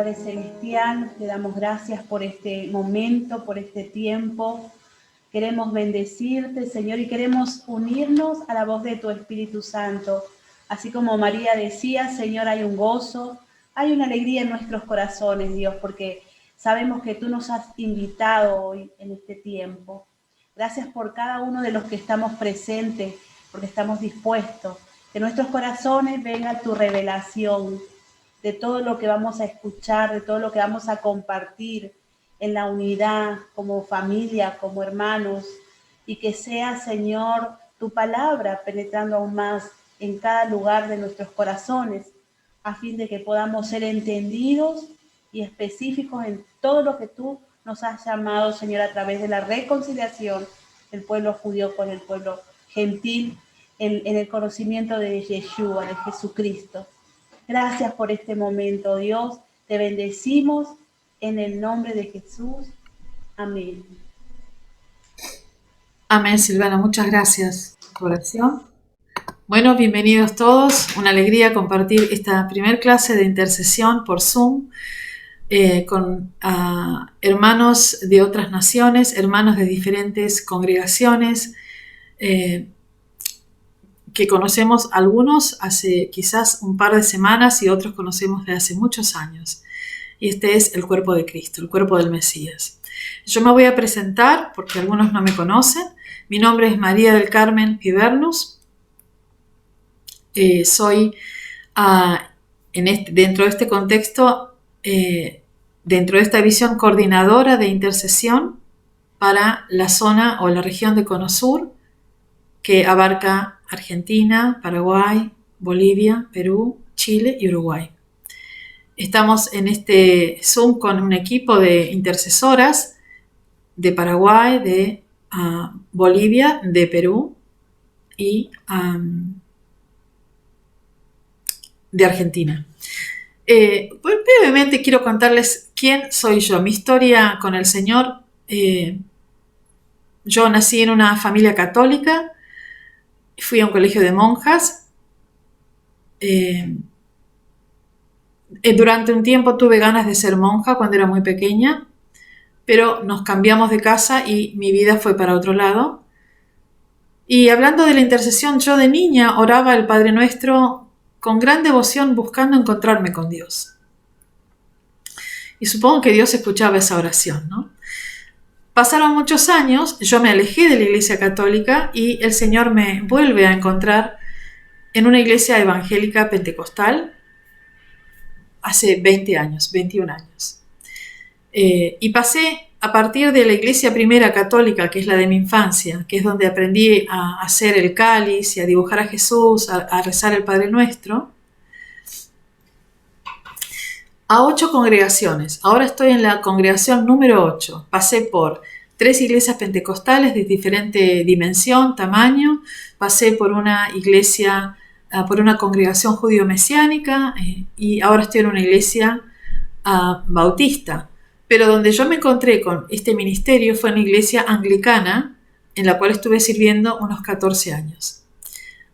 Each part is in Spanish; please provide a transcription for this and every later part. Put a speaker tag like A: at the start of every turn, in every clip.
A: Padre Celestial, te damos gracias por este momento, por este tiempo. Queremos bendecirte, Señor, y queremos unirnos a la voz de tu Espíritu Santo. Así como María decía, Señor, hay un gozo, hay una alegría en nuestros corazones, Dios, porque sabemos que tú nos has invitado hoy en este tiempo. Gracias por cada uno de los que estamos presentes, porque estamos dispuestos. Que en nuestros corazones venga tu revelación de todo lo que vamos a escuchar, de todo lo que vamos a compartir en la unidad, como familia, como hermanos, y que sea, Señor, tu palabra penetrando aún más en cada lugar de nuestros corazones, a fin de que podamos ser entendidos y específicos en todo lo que tú nos has llamado, Señor, a través de la reconciliación del pueblo judío con el pueblo gentil, en el conocimiento de Yeshua, de Jesucristo. Gracias por este momento, Dios. Te bendecimos en el nombre de Jesús. Amén.
B: Amén, Silvana. Muchas gracias por tu oración. Bueno, bienvenidos todos. Una alegría compartir esta primer clase de intercesión por Zoom con hermanos de otras naciones, hermanos de diferentes congregaciones, que conocemos algunos hace quizás un par de semanas y otros conocemos de hace muchos años. Y este es el cuerpo de Cristo, el cuerpo del Mesías. Yo me voy a presentar porque algunos no me conocen. Mi nombre es María del Carmen Pibernus. Soy, dentro de este contexto, dentro de esta visión, coordinadora de intercesión para la zona o la región de Cono Sur, que abarca Argentina, Paraguay, Bolivia, Perú, Chile y Uruguay. Estamos en este Zoom con un equipo de intercesoras de Paraguay, de Bolivia, de Perú y de Argentina. Brevemente quiero contarles quién soy yo, mi historia con el Señor. Yo nací en una familia católica. Fui a un colegio de monjas. Durante un tiempo tuve ganas de ser monja cuando era muy pequeña, pero nos cambiamos de casa y mi vida fue para otro lado. Y hablando de la intercesión, yo de niña oraba el Padre Nuestro con gran devoción buscando encontrarme con Dios. Y supongo que Dios escuchaba esa oración, ¿no? Pasaron muchos años, yo me alejé de la iglesia católica y el Señor me vuelve a encontrar en una iglesia evangélica pentecostal hace 20 años, 21 años. Y pasé a partir de la iglesia primera católica, que es la de mi infancia, que es donde aprendí a hacer el cáliz y a dibujar a Jesús, a rezar el Padre Nuestro, a 8 congregaciones. Ahora estoy en la congregación número 8. Pasé por 3 iglesias pentecostales de diferente dimensión, tamaño. Pasé por una iglesia, por una congregación judío-mesiánica y ahora estoy en una iglesia bautista. Pero donde yo me encontré con este ministerio fue en una iglesia anglicana en la cual estuve sirviendo unos 14 años.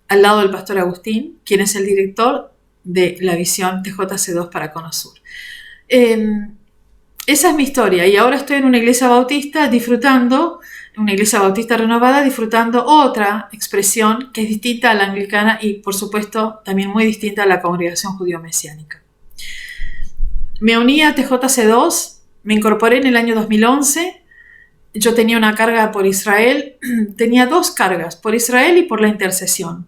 B: Al lado del pastor Agustín, quien es el director de la visión TJC2 para Cono Sur. Esa es mi historia y ahora estoy en una iglesia bautista disfrutando, una iglesia bautista renovada, disfrutando otra expresión que es distinta a la anglicana y por supuesto también muy distinta a la congregación judío-mesiánica. Me uní a TJC2, me incorporé en el año 2011. Yo tenía una carga por Israel, tenía 2 cargas, por Israel y por la intercesión.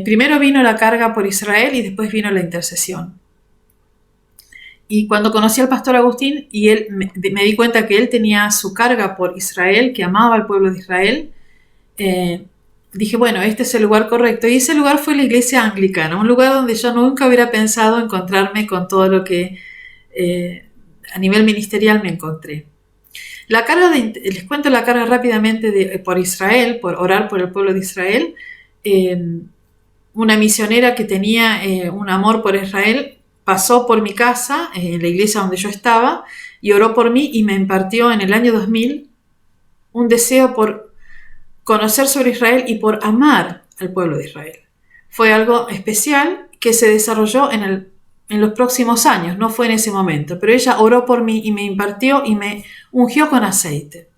B: Primero vino la carga por Israel y después vino la intercesión. Y cuando conocí al pastor Agustín y me di cuenta que él tenía su carga por Israel, que amaba al pueblo de Israel, dije, bueno, este es el lugar correcto. Y ese lugar fue la iglesia anglicana, un lugar donde yo nunca hubiera pensado encontrarme con todo lo que a nivel ministerial me encontré. La carga les cuento la carga rápidamente por Israel, por orar por el pueblo de Israel. Una misionera que tenía un amor por Israel pasó por mi casa, en la iglesia donde yo estaba, y oró por mí y me impartió en el año 2000 un deseo por conocer sobre Israel y por amar al pueblo de Israel. Fue algo especial que se desarrolló en el en los próximos años, no fue en ese momento, pero ella oró por mí y me impartió y me ungió con aceite.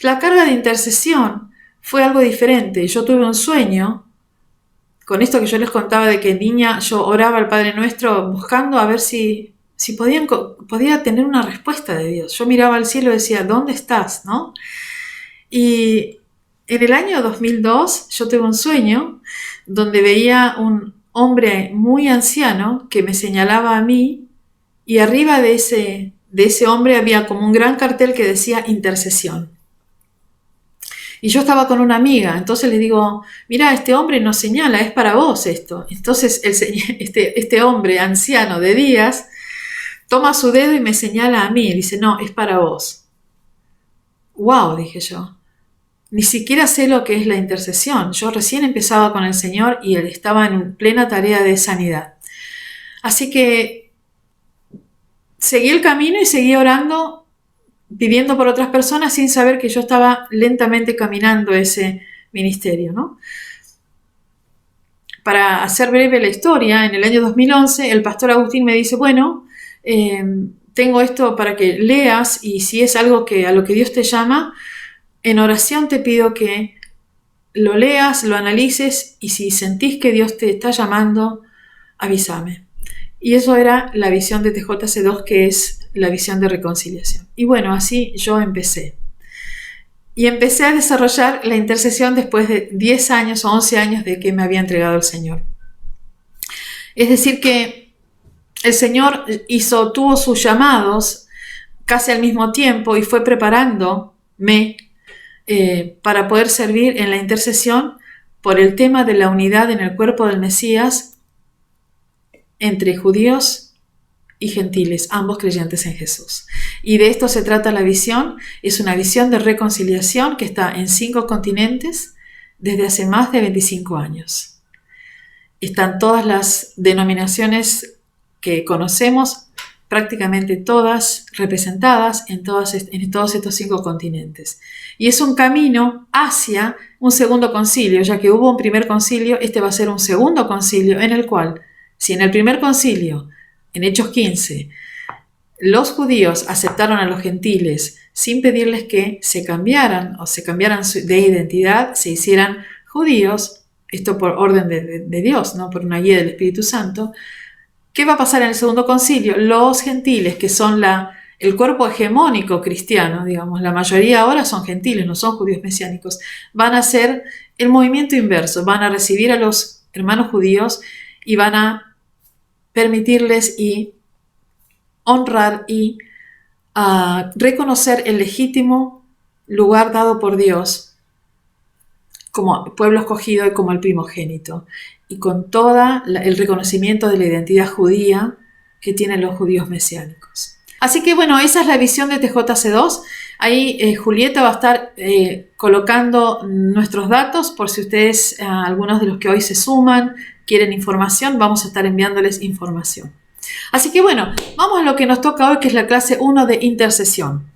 B: La carga de intercesión fue algo diferente. Yo tuve un sueño, con esto que yo les contaba de que niña yo oraba al Padre Nuestro buscando a ver si podía tener una respuesta de Dios. Yo miraba al cielo y decía, ¿dónde estás? ¿No? Y en el año 2002 yo tuve un sueño donde veía un hombre muy anciano que me señalaba a mí y arriba de ese hombre había como un gran cartel que decía intercesión. Y yo estaba con una amiga, entonces le digo, mira, este hombre nos señala, es para vos esto. Entonces este hombre anciano de días toma su dedo y me señala a mí y dice, no, es para vos. ¡Wow!, dije yo. Ni siquiera sé lo que es la intercesión. Yo recién empezaba con el Señor y Él estaba en plena tarea de sanidad. Así que seguí el camino y seguí orando, pidiendo por otras personas sin saber que yo estaba lentamente caminando ese ministerio, ¿no? Para hacer breve la historia, en el año 2011 el pastor Agustín me dice, bueno, tengo esto para que leas y si es algo a lo que Dios te llama, en oración te pido que lo leas, lo analices y si sentís que Dios te está llamando, avísame. Y eso era la visión de TJC2, que es la visión de reconciliación. Y bueno, así yo empecé. Y empecé a desarrollar la intercesión después de 10 años o 11 años de que me había entregado el Señor. Es decir que el Señor tuvo sus llamados casi al mismo tiempo y fue preparándome para poder servir en la intercesión por el tema de la unidad en el cuerpo del Mesías entre judíos y gentiles, ambos creyentes en Jesús. Y de esto se trata la visión. Es una visión de reconciliación que está en 5 continentes desde hace más de 25 años. Están todas las denominaciones que conocemos, prácticamente todas representadas en todos estos 5 continentes. Y es un camino hacia un segundo concilio, ya que hubo un primer concilio, este va a ser un segundo concilio en el cual, si en el primer concilio, en Hechos 15, los judíos aceptaron a los gentiles sin pedirles que se cambiaran de identidad, se hicieran judíos, esto por orden de Dios, ¿no? Por una guía del Espíritu Santo. ¿Qué va a pasar en el segundo concilio? Los gentiles, que son el cuerpo hegemónico cristiano, digamos, la mayoría ahora son gentiles, no son judíos mesiánicos, van a hacer el movimiento inverso, van a recibir a los hermanos judíos y van a permitirles y honrar y reconocer el legítimo lugar dado por Dios como pueblo escogido y como el primogénito, y con todo el reconocimiento de la identidad judía que tienen los judíos mesiánicos. Así que bueno, esa es la visión de TJC2. Ahí Julieta va a estar colocando nuestros datos por si ustedes, algunos de los que hoy se suman, quieren información, vamos a estar enviándoles información. Así que bueno, vamos a lo que nos toca hoy, que es la clase 1 de intercesión.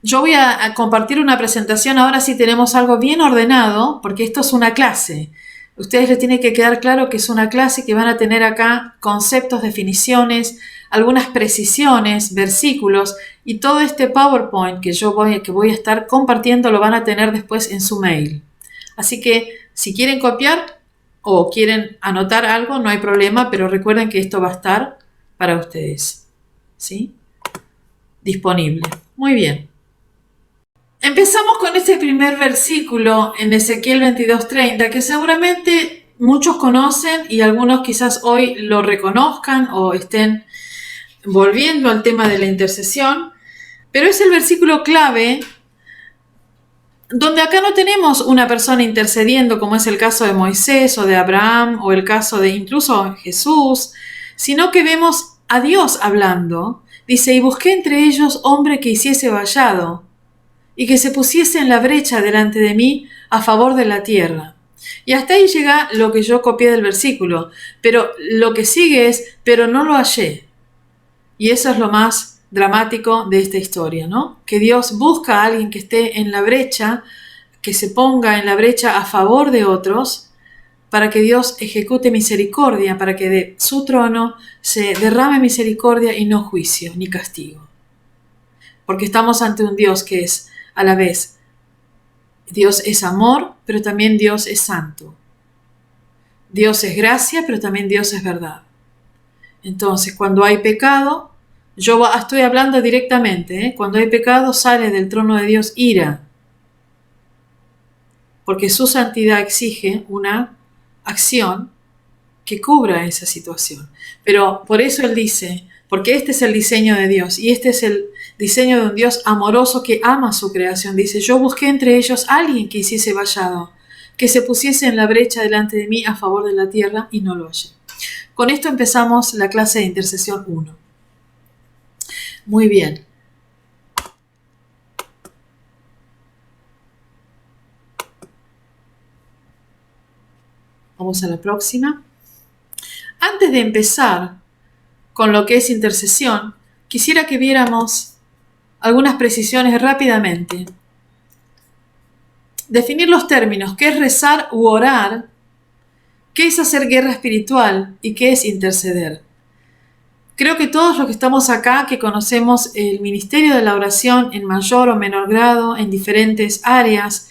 B: Yo voy a compartir una presentación, ahora sí tenemos algo bien ordenado, porque esto es una clase. Ustedes les tiene que quedar claro que es una clase que van a tener acá conceptos, definiciones, algunas precisiones, versículos, y todo este PowerPoint que voy a estar compartiendo lo van a tener después en su mail. Así que si quieren copiar o quieren anotar algo, no hay problema, pero recuerden que esto va a estar para ustedes, ¿sí? Disponible. Muy bien. Empezamos con este primer versículo en Ezequiel 22:30, que seguramente muchos conocen y algunos quizás hoy lo reconozcan o estén volviendo al tema de la intercesión, pero es el versículo clave donde acá no tenemos una persona intercediendo, como es el caso de Moisés o de Abraham o el caso de incluso Jesús, sino que vemos a Dios hablando. Dice, y busqué entre ellos hombre que hiciese vallado y que se pusiese en la brecha delante de mí a favor de la tierra. Y hasta ahí llega lo que yo copié del versículo, pero lo que sigue es, pero no lo hallé. Y eso es lo más dramático de esta historia, ¿no? Que Dios busca a alguien que esté en la brecha, que se ponga en la brecha a favor de otros, para que Dios ejecute misericordia, para que de su trono se derrame misericordia y no juicio ni castigo. Porque estamos ante un Dios que es a la vez, Dios es amor, pero también Dios es santo. Dios es gracia, pero también Dios es verdad. Entonces, cuando hay pecado, yo estoy hablando directamente, cuando hay pecado sale del trono de Dios ira, porque su santidad exige una acción que cubra esa situación. Pero por eso Él dice, porque este es el diseño de Dios, y este es el diseño de un Dios amoroso que ama su creación. Dice, yo busqué entre ellos a alguien que hiciese vallado, que se pusiese en la brecha delante de mí a favor de la tierra, y no lo hallé. Con esto empezamos la clase de intercesión 1. Muy bien. Vamos a la próxima. Antes de empezar con lo que es intercesión, quisiera que viéramos algunas precisiones rápidamente. Definir los términos, qué es rezar u orar, qué es hacer guerra espiritual y qué es interceder. Creo que todos los que estamos acá, que conocemos el ministerio de la oración en mayor o menor grado, en diferentes áreas,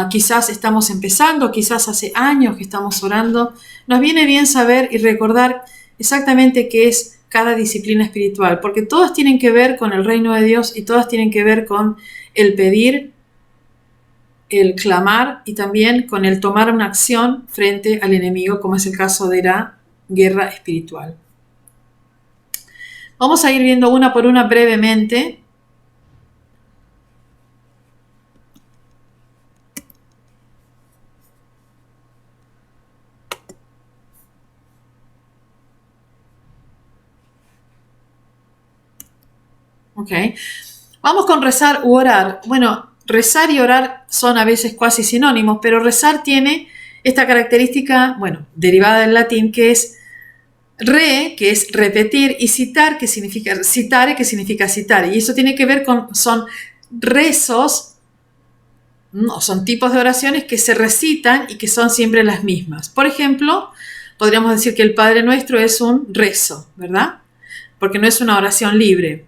B: quizás estamos empezando, quizás hace años que estamos orando, nos viene bien saber y recordar exactamente qué es cada disciplina espiritual, porque todas tienen que ver con el reino de Dios y todas tienen que ver con el pedir, el clamar y también con el tomar una acción frente al enemigo, como es el caso de la guerra espiritual. Vamos a ir viendo una por una brevemente. Ok. Vamos con rezar u orar. Bueno, rezar y orar son a veces casi sinónimos, pero rezar tiene esta característica, bueno, derivada del latín, que es re, que es repetir, y citar, que significa citare, que significa citar. Y eso tiene que ver con, son rezos, no, son tipos de oraciones que se recitan y que son siempre las mismas. Por ejemplo, podríamos decir que el Padre Nuestro es un rezo, ¿verdad? Porque no es una oración libre.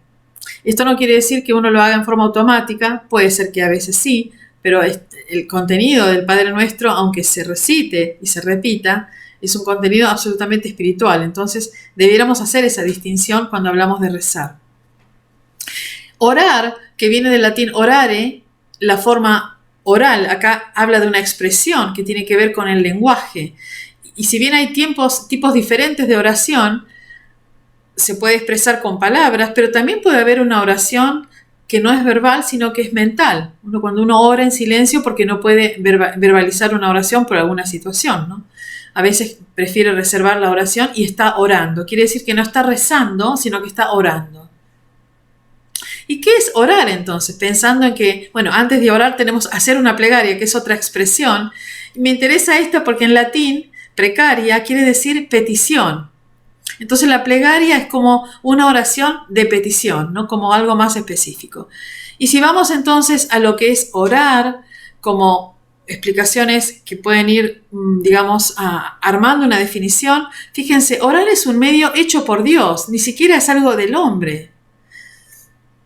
B: Esto no quiere decir que uno lo haga en forma automática, puede ser que a veces sí, pero el contenido del Padre Nuestro, aunque se recite y se repita, es un contenido absolutamente espiritual. Entonces, debiéramos hacer esa distinción cuando hablamos de rezar. Orar, que viene del latín orare, la forma oral, acá habla de una expresión que tiene que ver con el lenguaje. Y si bien hay tipos diferentes de oración, se puede expresar con palabras, pero también puede haber una oración que no es verbal, sino que es mental. Cuando uno ora en silencio porque no puede verbalizar una oración por alguna situación, ¿no? A veces prefiere reservar la oración y está orando. Quiere decir que no está rezando, sino que está orando. ¿Y qué es orar entonces? Pensando en que, bueno, antes de orar tenemos hacer una plegaria, que es otra expresión. Me interesa esto porque en latín, precaria quiere decir petición. Entonces la plegaria es como una oración de petición, ¿no? Como algo más específico. Y si vamos entonces a lo que es orar, como explicaciones que pueden ir, digamos, armando una definición, fíjense, orar es un medio hecho por Dios, ni siquiera es algo del hombre.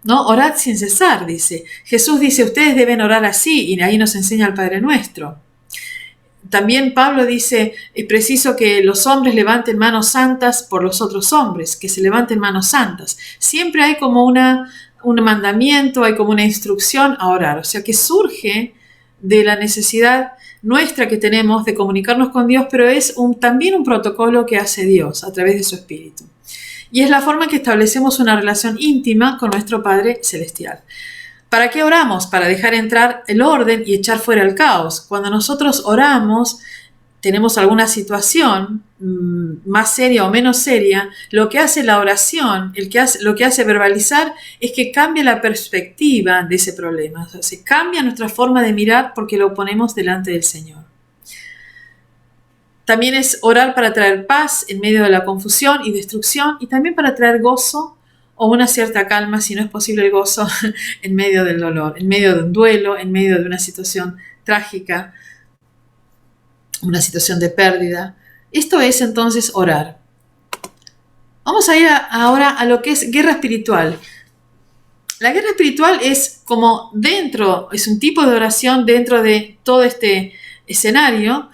B: ¿No? Orad sin cesar, dice. Jesús dice, ustedes deben orar así, y ahí nos enseña el Padre Nuestro. También Pablo dice, es preciso que los hombres levanten manos santas por los otros hombres, que se levanten manos santas. Siempre hay como un mandamiento, hay como una instrucción a orar. O sea que surge de la necesidad nuestra que tenemos de comunicarnos con Dios, pero es también un protocolo que hace Dios a través de su Espíritu. Y es la forma en que establecemos una relación íntima con nuestro Padre Celestial. ¿Para qué oramos? Para dejar entrar el orden y echar fuera el caos. Cuando nosotros oramos, tenemos alguna situación más seria o menos seria, lo que hace la oración, lo que hace verbalizar, es que cambia la perspectiva de ese problema. O sea, se cambia nuestra forma de mirar porque lo ponemos delante del Señor. También es orar para traer paz en medio de la confusión y destrucción, y también para traer gozo o una cierta calma, si no es posible el gozo, en medio del dolor, en medio de un duelo, en medio de una situación trágica. una situación de pérdida. Esto es entonces orar. Vamos a ir ahora a lo que es guerra espiritual. La guerra espiritual es como es un tipo de oración dentro de todo este escenario,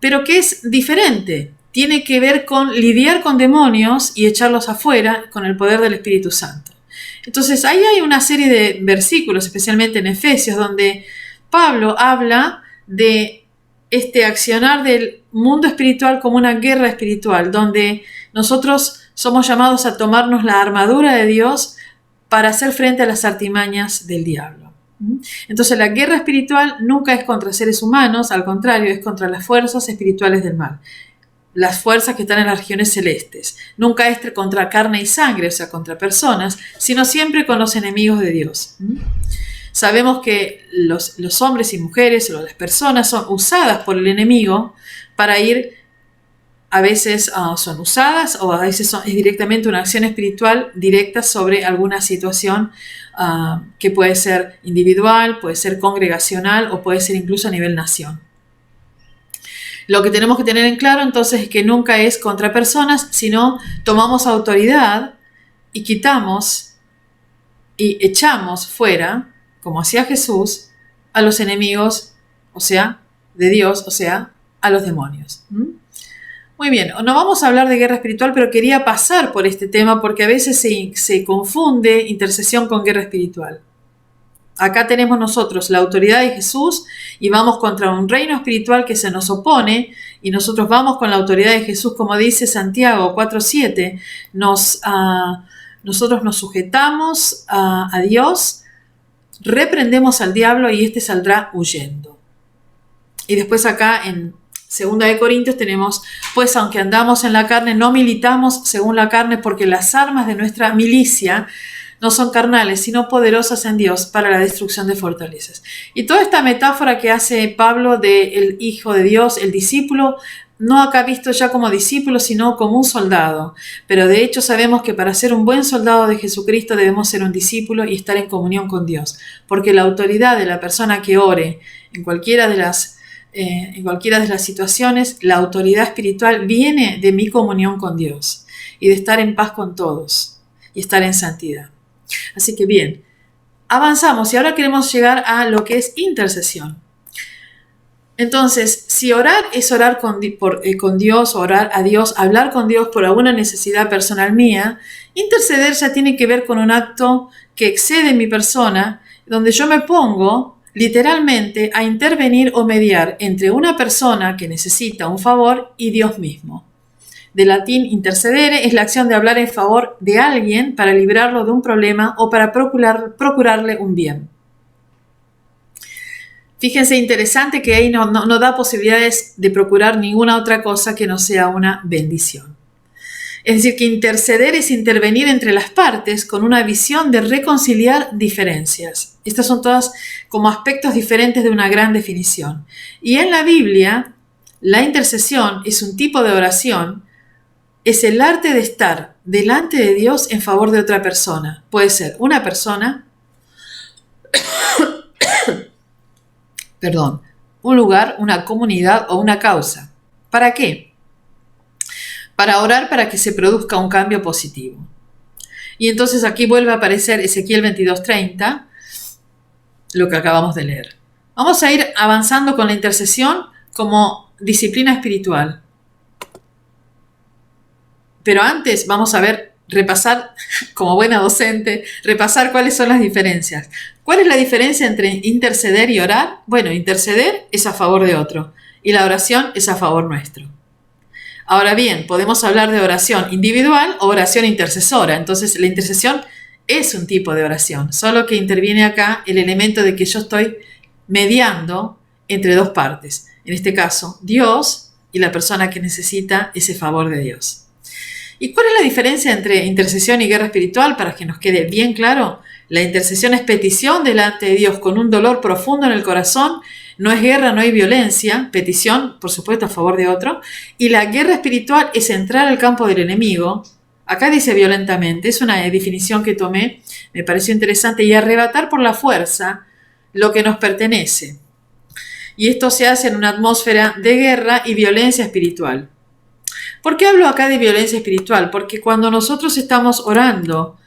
B: pero que es diferente. Tiene que ver con lidiar con demonios y echarlos afuera con el poder del Espíritu Santo. Entonces, ahí hay una serie de versículos, especialmente en Efesios, donde Pablo habla de este accionar del mundo espiritual como una guerra espiritual, donde nosotros somos llamados a tomarnos la armadura de Dios para hacer frente a las artimañas del diablo. Entonces, la guerra espiritual nunca es contra seres humanos, al contrario, es contra las fuerzas espirituales del mal. Las fuerzas que están en las regiones celestes. Nunca es contra carne y sangre, o sea, contra personas, sino siempre con los enemigos de Dios. Sabemos que los hombres y mujeres o las personas son usadas por el enemigo para ir, a veces son usadas o a veces es directamente una acción espiritual directa sobre alguna situación que puede ser individual, puede ser congregacional o puede ser incluso a nivel nación. Lo que tenemos que tener en claro entonces es que nunca es contra personas, sino tomamos autoridad y quitamos y echamos fuera, como hacía Jesús, a los enemigos, o sea, de Dios, o sea, a los demonios. Muy bien, no vamos a hablar de guerra espiritual, pero quería pasar por este tema porque a veces se confunde intercesión con guerra espiritual. Acá tenemos nosotros la autoridad de Jesús y vamos contra un reino espiritual que se nos opone y nosotros vamos con la autoridad de Jesús, como dice Santiago 4:7. Nosotros nos sujetamos a Dios, reprendemos al diablo y éste saldrá huyendo. Y después acá en 2 de Corintios tenemos, pues aunque andamos en la carne, no militamos según la carne, porque las armas de nuestra milicia no son carnales, sino poderosas en Dios para la destrucción de fortalezas. Y toda esta metáfora que hace Pablo del Hijo de Dios, el discípulo, no acá visto ya como discípulo, sino como un soldado. Pero de hecho sabemos que para ser un buen soldado de Jesucristo debemos ser un discípulo y estar en comunión con Dios. Porque la autoridad de la persona que ore en cualquiera de las situaciones, la autoridad espiritual viene de mi comunión con Dios y de estar en paz con todos y estar en santidad. Así que bien, avanzamos y ahora queremos llegar a lo que es intercesión. Entonces, si orar es orar con Dios, orar a Dios, hablar con Dios por alguna necesidad personal mía, interceder ya tiene que ver con un acto que excede mi persona, donde yo me pongo literalmente a intervenir o mediar entre una persona que necesita un favor y Dios mismo. De latín intercedere es la acción de hablar en favor de alguien para librarlo de un problema o para procurarle un bien. Fíjense, interesante que ahí no da posibilidades de procurar ninguna otra cosa que no sea una bendición. Es decir, que interceder es intervenir entre las partes con una visión de reconciliar diferencias. Estas son todas como aspectos diferentes de una gran definición. Y en la Biblia, la intercesión es un tipo de oración. Es el arte de estar delante de Dios en favor de otra persona. Puede ser una persona, un lugar, una comunidad o una causa. ¿Para qué? Para orar para que se produzca un cambio positivo. Y entonces aquí vuelve a aparecer Ezequiel 22:30, lo que acabamos de leer. Vamos a ir avanzando con la intercesión como disciplina espiritual. Pero antes vamos a repasar, como buena docente, repasar cuáles son las diferencias. ¿Cuál es la diferencia entre interceder y orar? Bueno, interceder es a favor de otro y la oración es a favor nuestro. Ahora bien, podemos hablar de oración individual o oración intercesora. Entonces, la intercesión es un tipo de oración, solo que interviene acá el elemento de que yo estoy mediando entre dos partes. En este caso, Dios y la persona que necesita ese favor de Dios. ¿Y cuál es la diferencia entre intercesión y guerra espiritual? Para que nos quede bien claro, la intercesión es petición delante de Dios con un dolor profundo en el corazón. No es guerra, no hay violencia. Petición, por supuesto, a favor de otro. Y la guerra espiritual es entrar al campo del enemigo. Acá dice violentamente, es una definición que tomé, me pareció interesante, y arrebatar por la fuerza lo que nos pertenece. Y esto se hace en una atmósfera de guerra y violencia espiritual. ¿Por qué hablo acá de violencia espiritual? Porque cuando nosotros estamos orando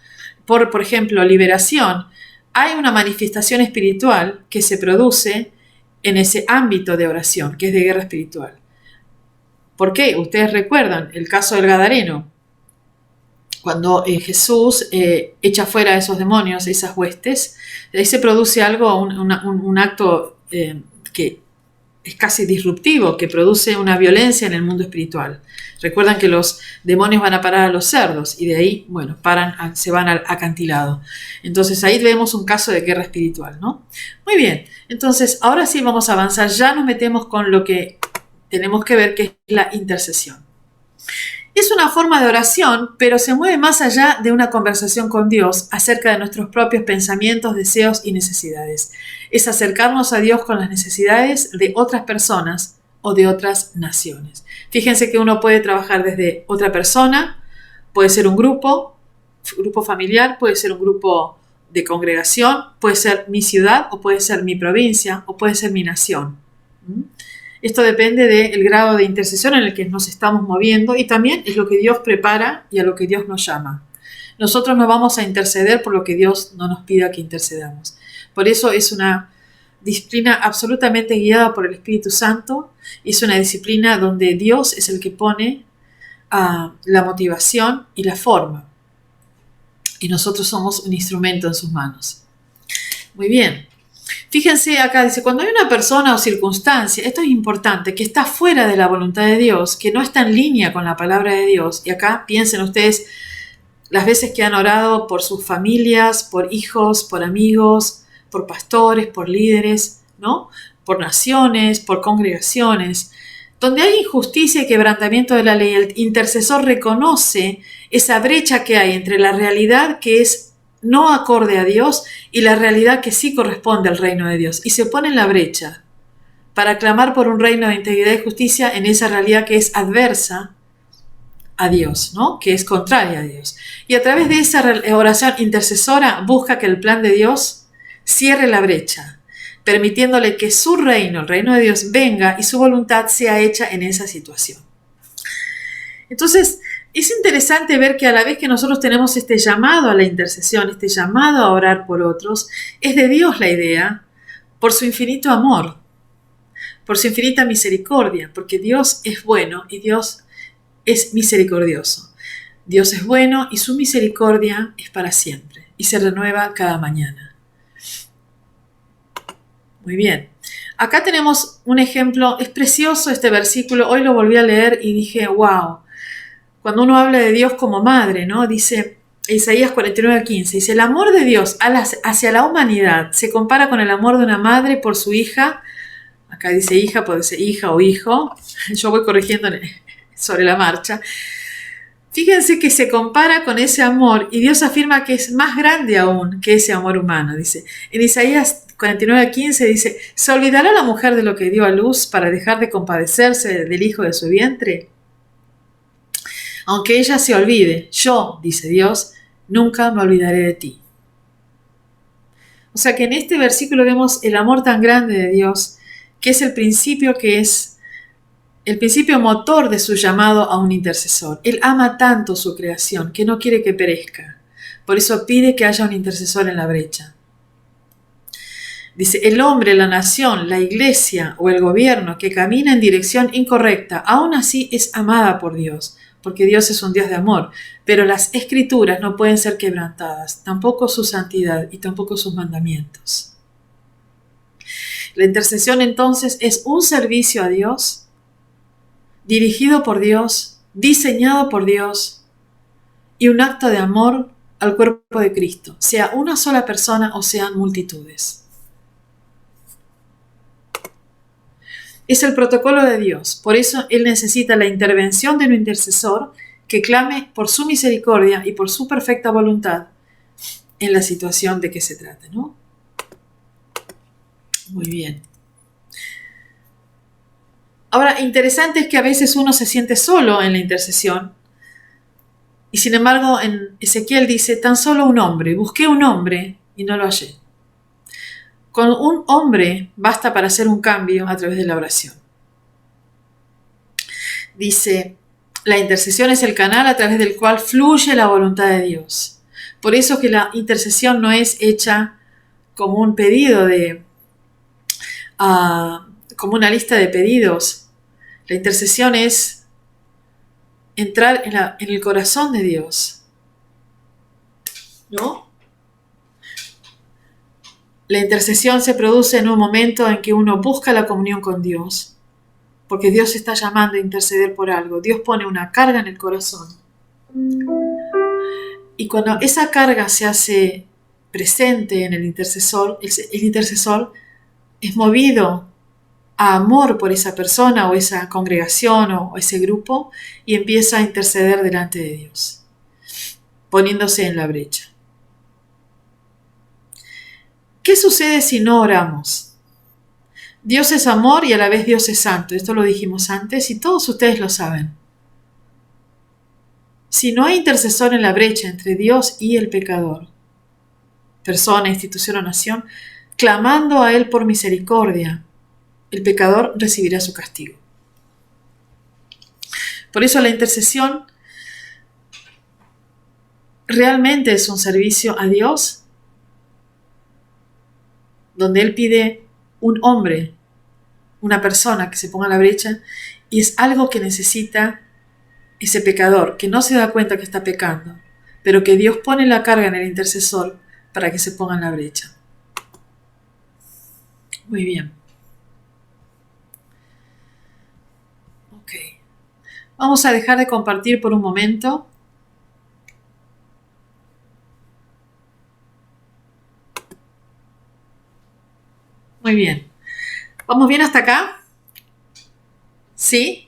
B: por ejemplo, liberación, hay una manifestación espiritual que se produce en ese ámbito de oración, que es de guerra espiritual. ¿Por qué? Ustedes recuerdan el caso del Gadareno, cuando Jesús echa fuera a esos demonios, esas huestes, ahí se produce algo, un acto que es casi disruptivo, que produce una violencia en el mundo espiritual. Recuerdan que los demonios van a parar a los cerdos y de ahí, bueno, se van al acantilado. Entonces ahí vemos un caso de guerra espiritual, ¿no? Muy bien, entonces ahora sí vamos a avanzar, ya nos metemos con lo que tenemos que ver, que es la intercesión. Es una forma de oración, pero se mueve más allá de una conversación con Dios acerca de nuestros propios pensamientos, deseos y necesidades. Es acercarnos a Dios con las necesidades de otras personas o de otras naciones. Fíjense que uno puede trabajar desde otra persona, puede ser un grupo familiar, puede ser un grupo de congregación, puede ser mi ciudad o puede ser mi provincia o puede ser mi nación. Esto depende del grado de intercesión en el que nos estamos moviendo y también es lo que Dios prepara y a lo que Dios nos llama. Nosotros no vamos a interceder por lo que Dios no nos pida que intercedamos. Por eso es una disciplina absolutamente guiada por el Espíritu Santo. Es una disciplina donde Dios es el que pone la motivación y la forma. Y nosotros somos un instrumento en sus manos. Muy bien. Fíjense acá, dice, cuando hay una persona o circunstancia, esto es importante, que está fuera de la voluntad de Dios, que no está en línea con la palabra de Dios, y acá piensen ustedes las veces que han orado por sus familias, por hijos, por amigos, por pastores, por líderes, ¿no? Por naciones, por congregaciones. Donde hay injusticia y quebrantamiento de la ley, el intercesor reconoce esa brecha que hay entre la realidad que es no acorde a Dios y la realidad que sí corresponde al reino de Dios. Y se pone en la brecha para clamar por un reino de integridad y justicia en esa realidad que es adversa a Dios, ¿no? Que es contraria a Dios. Y a través de esa oración intercesora busca que el plan de Dios cierre la brecha, permitiéndole que su reino, el reino de Dios, venga y su voluntad sea hecha en esa situación. Entonces, es interesante ver que a la vez que nosotros tenemos este llamado a la intercesión, este llamado a orar por otros, es de Dios la idea, por su infinito amor, por su infinita misericordia, porque Dios es bueno y Dios es misericordioso. Dios es bueno y su misericordia es para siempre y se renueva cada mañana. Muy bien. Acá tenemos un ejemplo, es precioso este versículo, hoy lo volví a leer y dije, wow. Cuando uno habla de Dios como madre, ¿no? Dice Isaías 49:15, dice, el amor de Dios hacia la humanidad se compara con el amor de una madre por su hija. Acá dice hija, puede ser hija o hijo. Yo voy corrigiendo sobre la marcha. Fíjense que se compara con ese amor y Dios afirma que es más grande aún que ese amor humano. Dice, en Isaías 49:15 dice, ¿se olvidará la mujer de lo que dio a luz para dejar de compadecerse del hijo de su vientre? Aunque ella se olvide, yo, dice Dios, nunca me olvidaré de ti. O sea que en este versículo vemos el amor tan grande de Dios, que es el principio motor de su llamado a un intercesor. Él ama tanto su creación que no quiere que perezca. Por eso pide que haya un intercesor en la brecha. Dice, el hombre, la nación, la iglesia o el gobierno que camina en dirección incorrecta, aún así es amada por Dios, porque Dios es un Dios de amor, pero las escrituras no pueden ser quebrantadas, tampoco su santidad y tampoco sus mandamientos. La intercesión entonces es un servicio a Dios, dirigido por Dios, diseñado por Dios y un acto de amor al cuerpo de Cristo, sea una sola persona o sean multitudes. Es el protocolo de Dios, por eso Él necesita la intervención de un intercesor que clame por su misericordia y por su perfecta voluntad en la situación de que se trate, ¿no? Muy bien. Ahora, interesante es que a veces uno se siente solo en la intercesión y sin embargo en Ezequiel dice, tan solo un hombre, busqué un hombre y no lo hallé. Con un hombre basta para hacer un cambio a través de la oración. Dice, la intercesión es el canal a través del cual fluye la voluntad de Dios. Por eso que la intercesión no es hecha como un pedido como una lista de pedidos. La intercesión es entrar en el corazón de Dios, ¿no? La intercesión se produce en un momento en que uno busca la comunión con Dios, porque Dios está llamando a interceder por algo. Dios pone una carga en el corazón. Y cuando esa carga se hace presente en el intercesor es movido a amor por esa persona o esa congregación o ese grupo y empieza a interceder delante de Dios, poniéndose en la brecha. ¿Qué sucede si no oramos? Dios es amor y a la vez Dios es santo. Esto lo dijimos antes y todos ustedes lo saben. Si no hay intercesor en la brecha entre Dios y el pecador, persona, institución o nación, clamando a Él por misericordia, el pecador recibirá su castigo. Por eso la intercesión realmente es un servicio a Dios, donde Él pide un hombre, una persona que se ponga en la brecha, y es algo que necesita ese pecador, que no se da cuenta que está pecando, pero que Dios pone la carga en el intercesor para que se ponga en la brecha. Muy bien. Ok. Vamos a dejar de compartir por un momento. Muy bien. ¿Vamos bien hasta acá? ¿Sí?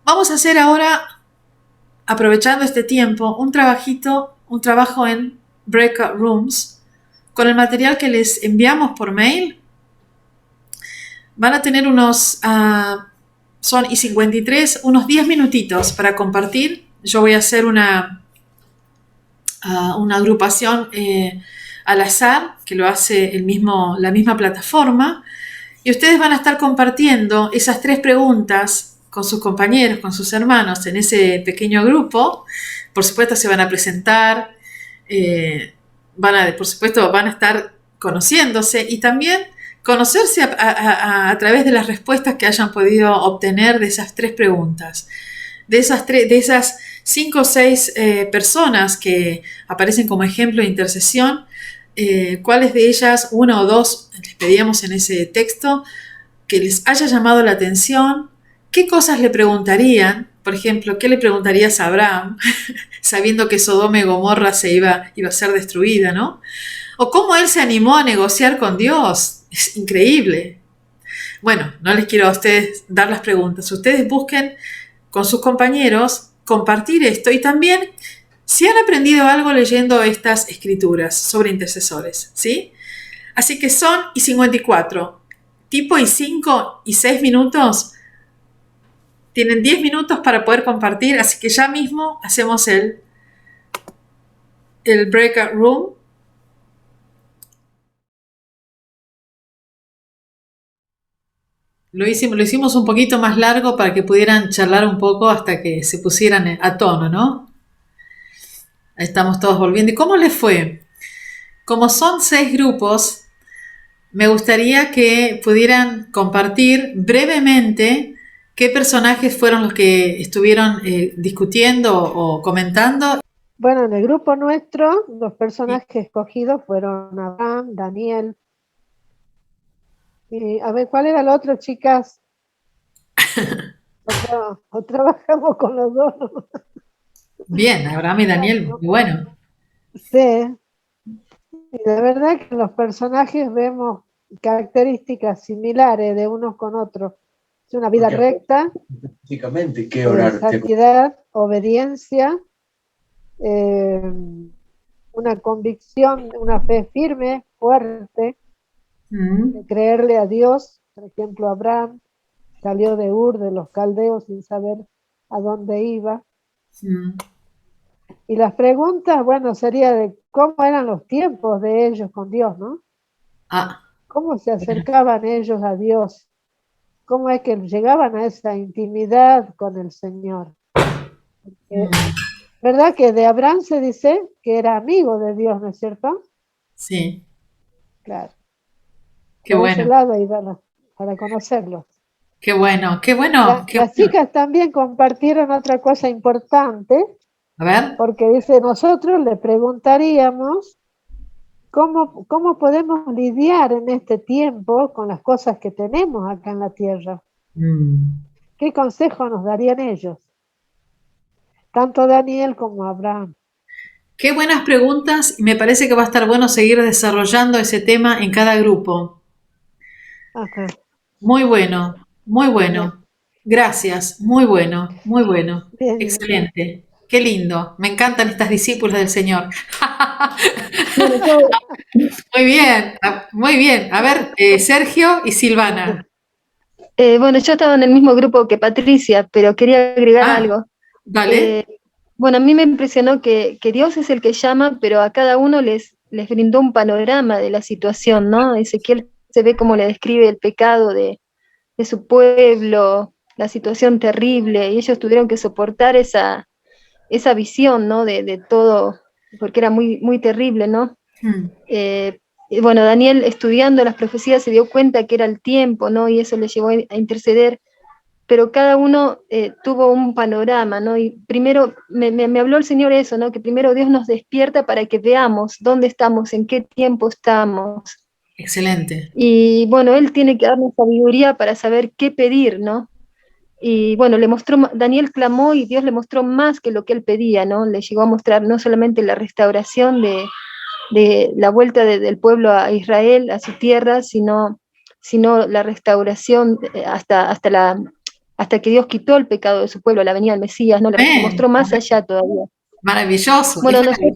B: Vamos a hacer ahora, aprovechando este tiempo, un trabajo en breakout rooms con el material que les enviamos por mail. Van a tener son y 53, unos 10 minutitos para compartir. Yo voy a hacer una agrupación al azar, que lo hace la misma plataforma, y ustedes van a estar compartiendo esas 3 preguntas con sus compañeros, con sus hermanos en ese pequeño grupo. Por supuesto se van a presentar, por supuesto van a estar conociéndose y también conocerse a través de las respuestas que hayan podido obtener de esas 3 preguntas. De esas 5 o 6 personas que aparecen como ejemplo de intercesión, cuáles de ellas, 1 o 2, les pedíamos en ese texto, que les haya llamado la atención, qué cosas le preguntarían. Por ejemplo, ¿qué le preguntarías a Abraham, sabiendo que Sodoma y Gomorra iba a ser destruida, ¿no? O cómo él se animó a negociar con Dios. Es increíble. Bueno, no les quiero a ustedes dar las preguntas. Ustedes busquen con sus compañeros compartir esto y también si han aprendido algo leyendo estas escrituras sobre intercesores, ¿sí? Así que son y 54. Tipo y 5 y 6 minutos. Tienen 10 minutos para poder compartir, así que ya mismo hacemos el breakout room. Lo hicimos un poquito más largo para que pudieran charlar un poco hasta que se pusieran a tono, ¿no? Ahí estamos todos volviendo. ¿Y cómo les fue? Como son 6 grupos, me gustaría que pudieran compartir brevemente qué personajes fueron los que estuvieron discutiendo o comentando.
C: Bueno, en el grupo nuestro, los personajes escogidos fueron Abraham, Daniel. Y, a ver, ¿cuál era el otro, chicas? O trabajamos con los dos.
B: Bien, Abraham y Daniel, muy bueno.
C: Sí. Y de verdad que en los personajes vemos características similares de unos con otros. Es una vida recta,
D: Específicamente, ¿qué orar?
C: santidad, obediencia, una convicción, una fe firme, fuerte, de creerle a Dios. Por ejemplo, Abraham salió de Ur, de los caldeos, sin saber a dónde iba. Y las preguntas, bueno, sería de cómo eran los tiempos de ellos con Dios, ¿no? cómo se acercaban ellos a Dios, cómo es que llegaban a esa intimidad con el Señor. ¿Verdad que de Abraham se dice que era amigo de Dios, ¿no es cierto?
B: Sí,
C: Claro.
B: qué
C: Por ese
B: bueno,
C: lado iba para conocerlo.
B: qué bueno, qué bueno, qué
C: Las
B: bueno.
C: chicas también compartieron otra cosa importante,
B: A ver,
C: porque dice, nosotros le preguntaríamos cómo podemos lidiar en este tiempo con las cosas que tenemos acá en la tierra. ¿Qué consejo nos darían ellos? Tanto Daniel como Abraham.
B: qué buenas preguntas y me parece que va a estar bueno seguir desarrollando ese tema en cada grupo.
C: Ajá,
B: Muy bueno, muy
C: bien,
B: bueno. Gracias, muy bueno, muy bueno.
C: bien.
B: Excelente. Qué lindo. Me encantan estas discípulas del Señor.
E: Bueno,
B: Muy bien, muy bien. A ver, Sergio y Silvana.
E: bueno, yo estaba en el mismo grupo que Patricia, pero quería agregar
B: Ah,
E: algo.
B: dale.
E: Bueno, a mí me impresionó que Dios es el que llama, pero a cada uno les brindó un panorama de la situación, ¿no? Ezequiel se ve como le describe el pecado de su pueblo, la situación terrible, y ellos tuvieron que soportar esa visión, ¿no? De todo, porque era muy, muy terrible, ¿no? Y bueno, Daniel estudiando las profecías se dio cuenta que era el tiempo, ¿no? Y eso le llevó a interceder, pero cada uno tuvo un panorama, ¿no? Y primero me habló el Señor eso, ¿no? Que primero Dios nos despierta para que veamos dónde estamos, en qué tiempo estamos.
B: Excelente.
E: Y bueno, Él tiene que darnos sabiduría para saber qué pedir, ¿no? Y bueno, Daniel clamó y Dios le mostró más que lo que él pedía, ¿no? Le llegó a mostrar no solamente la restauración de la vuelta del pueblo a Israel, a su tierra, sino la restauración hasta que Dios quitó el pecado de su pueblo, la venida del Mesías, ¿no? Le
B: Amén.
E: mostró más allá todavía.
B: Maravilloso, es
E: Bueno, nosotros,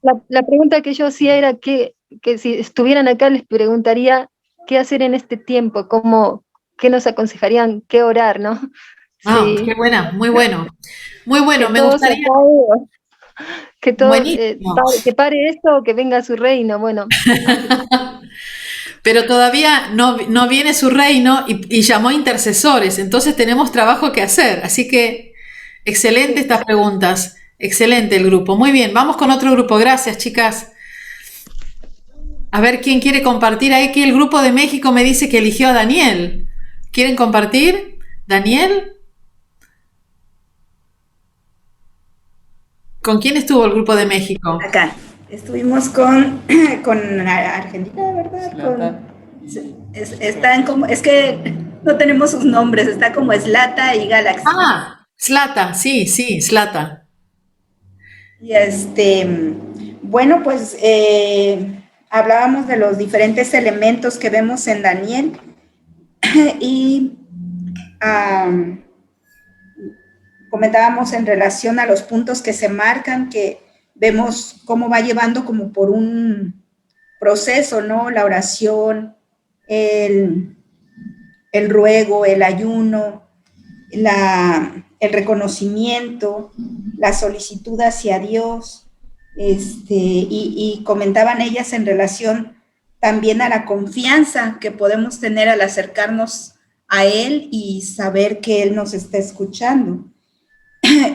B: maravilloso.
E: la pregunta que yo hacía era que si estuvieran acá les preguntaría qué hacer en este tiempo, qué nos aconsejarían, qué orar, ¿no?
B: Ah,
E: Sí,
B: qué buena, muy bueno. Muy bueno,
E: que
B: me
E: todo se
B: gustaría.
E: acabe, que todo,
B: Buenísimo.
E: que pare esto o que venga su reino, bueno.
B: Pero todavía no viene su reino y llamó intercesores, entonces tenemos trabajo que hacer. Así que excelente estas preguntas, excelente el grupo. Muy bien, vamos con otro grupo. Gracias, chicas. A ver quién quiere compartir. Ahí que el grupo de México me dice que eligió a Daniel. ¿Quieren compartir? ¿Daniel? ¿Con quién estuvo el grupo de México?
F: Acá. Estuvimos con Argentina, ¿verdad? Están como, es que no tenemos sus nombres, está como Slata y Galaxy.
B: Ah, Slata, sí, Slata.
F: Y bueno, pues hablábamos de los diferentes elementos que vemos en Daniel y comentábamos en relación a los puntos que se marcan, que vemos cómo va llevando como por un proceso, ¿no? La oración, el ruego, el ayuno, el reconocimiento, la solicitud hacia Dios, y comentaban ellas en relación también a la confianza que podemos tener al acercarnos a Él y saber que Él nos está escuchando.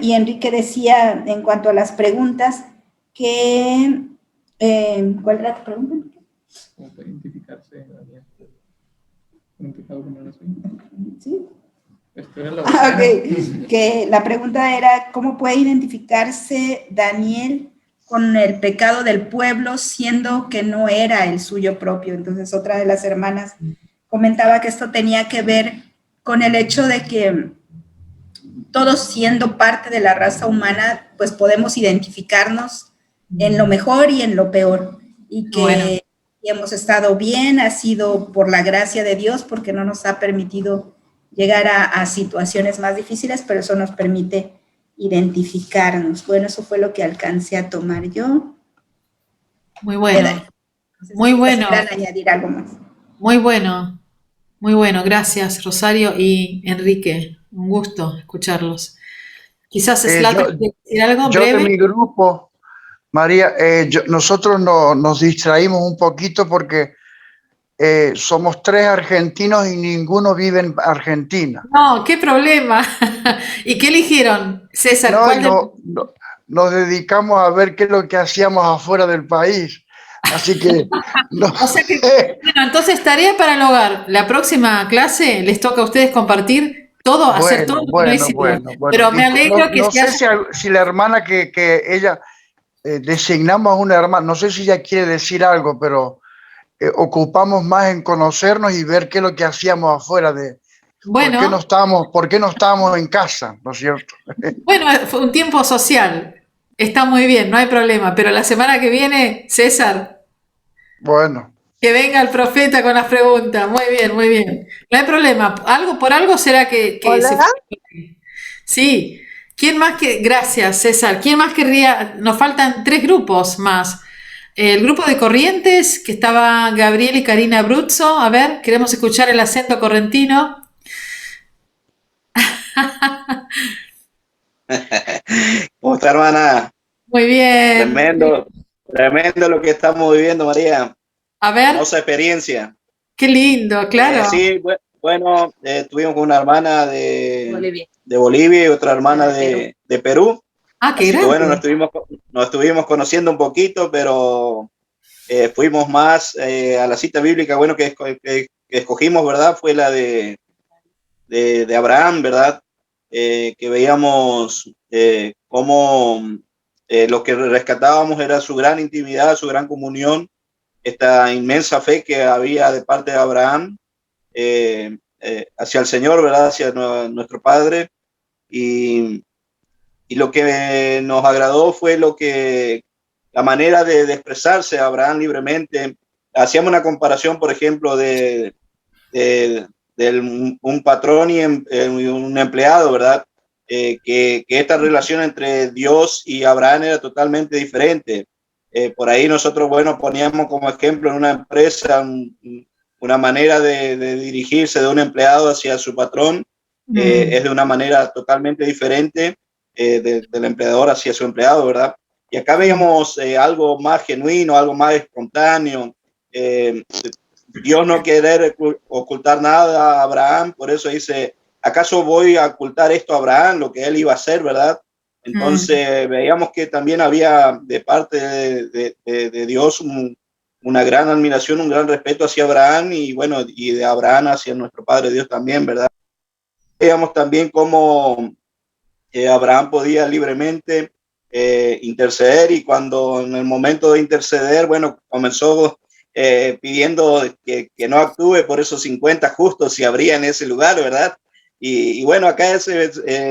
F: Y Enrique decía en cuanto a las preguntas que, ¿cuál era tu pregunta?
G: ¿Cómo puede identificarse Daniel con un pecado que no era suyo?
F: Sí. Okay. Que la pregunta era ¿cómo puede identificarse Daniel con el pecado del pueblo siendo que no era el suyo propio? Entonces otra de las hermanas comentaba que esto tenía que ver con el hecho de que todos siendo parte de la raza humana, pues podemos identificarnos en lo mejor y en lo peor. Y que hemos estado bien, ha sido por la gracia de Dios, porque no nos ha permitido llegar a situaciones más difíciles, pero eso nos permite identificarnos. Bueno, eso fue lo que alcancé a tomar yo.
B: Muy bueno.
F: Entonces,
B: muy bueno.
F: ¿quieran añadir algo más?
B: Muy bueno. Muy bueno. Gracias, Rosario y Enrique. Un gusto escucharlos. Quizás Slata quiere decir algo
H: yo
B: breve.
H: De mi grupo, María, nosotros nos distraímos un poquito porque somos 3 argentinos y ninguno vive en Argentina.
B: No, qué problema. ¿Y qué eligieron, César?
H: Nos dedicamos a ver qué es lo que hacíamos afuera del país. Así que...
B: O sea que, bueno, entonces tarea para el hogar. La próxima clase les toca a ustedes compartir todo, hacer todo.
H: Bueno.
B: Pero me alegro que
H: no sé si la hermana que ella designamos a una hermana, no sé si ella quiere decir algo, pero ocupamos más en conocernos y ver qué es lo que hacíamos afuera de...
B: Bueno,
H: ¿Por qué no estábamos en casa? ¿No es cierto?
B: Bueno, fue un tiempo social. Está muy bien, no hay problema. Pero la semana que viene, César,
H: bueno,
B: que venga el profeta con las preguntas. Muy bien, muy bien. No hay problema. Por algo será que
C: ¿Hola?
B: se fue. Sí. ¿Quién más que... Gracias, César. ¿Quién más querría? Nos faltan 3 grupos más. El grupo de Corrientes, que estaba Gabriel y Karina Bruzzo. A ver, queremos escuchar el acento correntino.
I: ¿Cómo está, hermana?
B: Muy bien.
I: Tremendo lo que estamos viviendo, María.
B: A ver.
I: Hermosa experiencia.
B: Qué lindo, claro.
I: Sí, bueno, estuvimos con una hermana de Bolivia y otra hermana de Perú.
B: Ah, qué
I: grande. Que, bueno, nos estuvimos conociendo un poquito, pero fuimos más a la cita bíblica, bueno, que escogimos, ¿verdad? Fue la de Abraham, ¿verdad? Que veíamos cómo lo que rescatábamos era su gran intimidad, su gran comunión, esta inmensa fe que había de parte de Abraham hacia el Señor, ¿verdad? Hacia nuestro Padre. Y lo que nos agradó fue la manera de expresarse a Abraham libremente. Hacíamos una comparación, por ejemplo, de un patrón y un empleado, ¿verdad? Que esta relación entre Dios y Abraham era totalmente diferente. Por ahí nosotros, bueno, poníamos como ejemplo en una empresa una manera de dirigirse de un empleado hacia su patrón, es de una manera totalmente diferente del empleador hacia su empleado, ¿verdad? Y acá veíamos algo más genuino, algo más espontáneo. Dios no quiere ocultar nada a Abraham, por eso dice, ¿acaso voy a ocultar esto a Abraham, lo que él iba a hacer, verdad? Entonces veíamos que también había de parte de Dios una gran admiración, un gran respeto hacia Abraham y bueno, y de Abraham hacia nuestro Padre Dios también, ¿verdad? Veíamos también cómo Abraham podía libremente interceder y cuando en el momento de interceder, bueno, comenzó pidiendo que no actúe por esos 50 justos si habría en ese lugar, ¿verdad? Y bueno, acá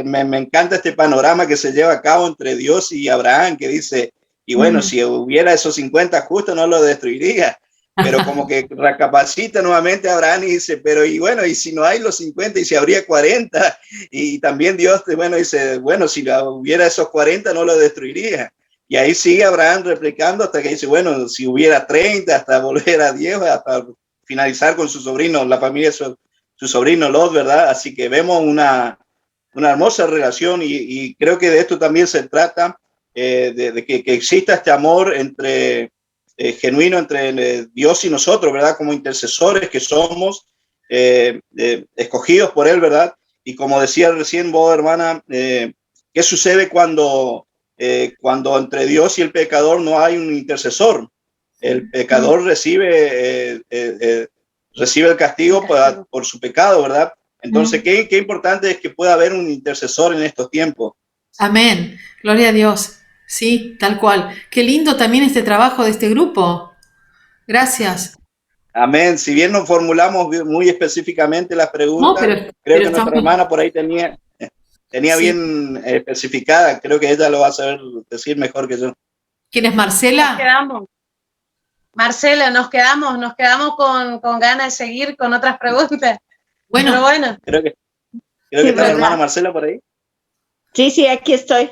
I: me encanta este panorama que se lleva a cabo entre Dios y Abraham, que dice, y bueno, si hubiera esos 50 justos no lo destruiría, pero como que recapacita nuevamente a Abraham y dice, pero y bueno, y si no hay los 50 y si habría 40, y también Dios, bueno, dice, bueno, si hubiera esos 40 no lo destruiría. Y ahí sigue Abraham replicando hasta que dice, bueno, si hubiera 30, hasta volver a 10, hasta finalizar con su sobrino, la familia de su sobrino Lot, ¿verdad? Así que vemos una hermosa relación y creo que de esto también se trata, de que exista este amor genuino entre Dios y nosotros, ¿verdad? Como intercesores que somos, escogidos por Él, ¿verdad? Y como decía recién vos, hermana, ¿qué sucede cuando entre Dios y el pecador no hay un intercesor? El pecador recibe el castigo por su pecado, ¿verdad? Entonces, qué importante es que pueda haber un intercesor en estos tiempos.
B: Amén. Gloria a Dios. Sí, tal cual. Qué lindo también este trabajo de este grupo. Gracias.
I: Amén. Si bien no formulamos muy específicamente las preguntas, creo que nuestra hermana por ahí tenía sí, bien especificada. Creo que ella lo va a saber decir mejor que yo.
B: ¿Quién es Marcela?
J: Marcela, nos quedamos con ganas de seguir con otras preguntas.
B: Bueno,
J: pero bueno.
I: Creo que está la hermana Marcela por ahí.
K: Sí, aquí estoy.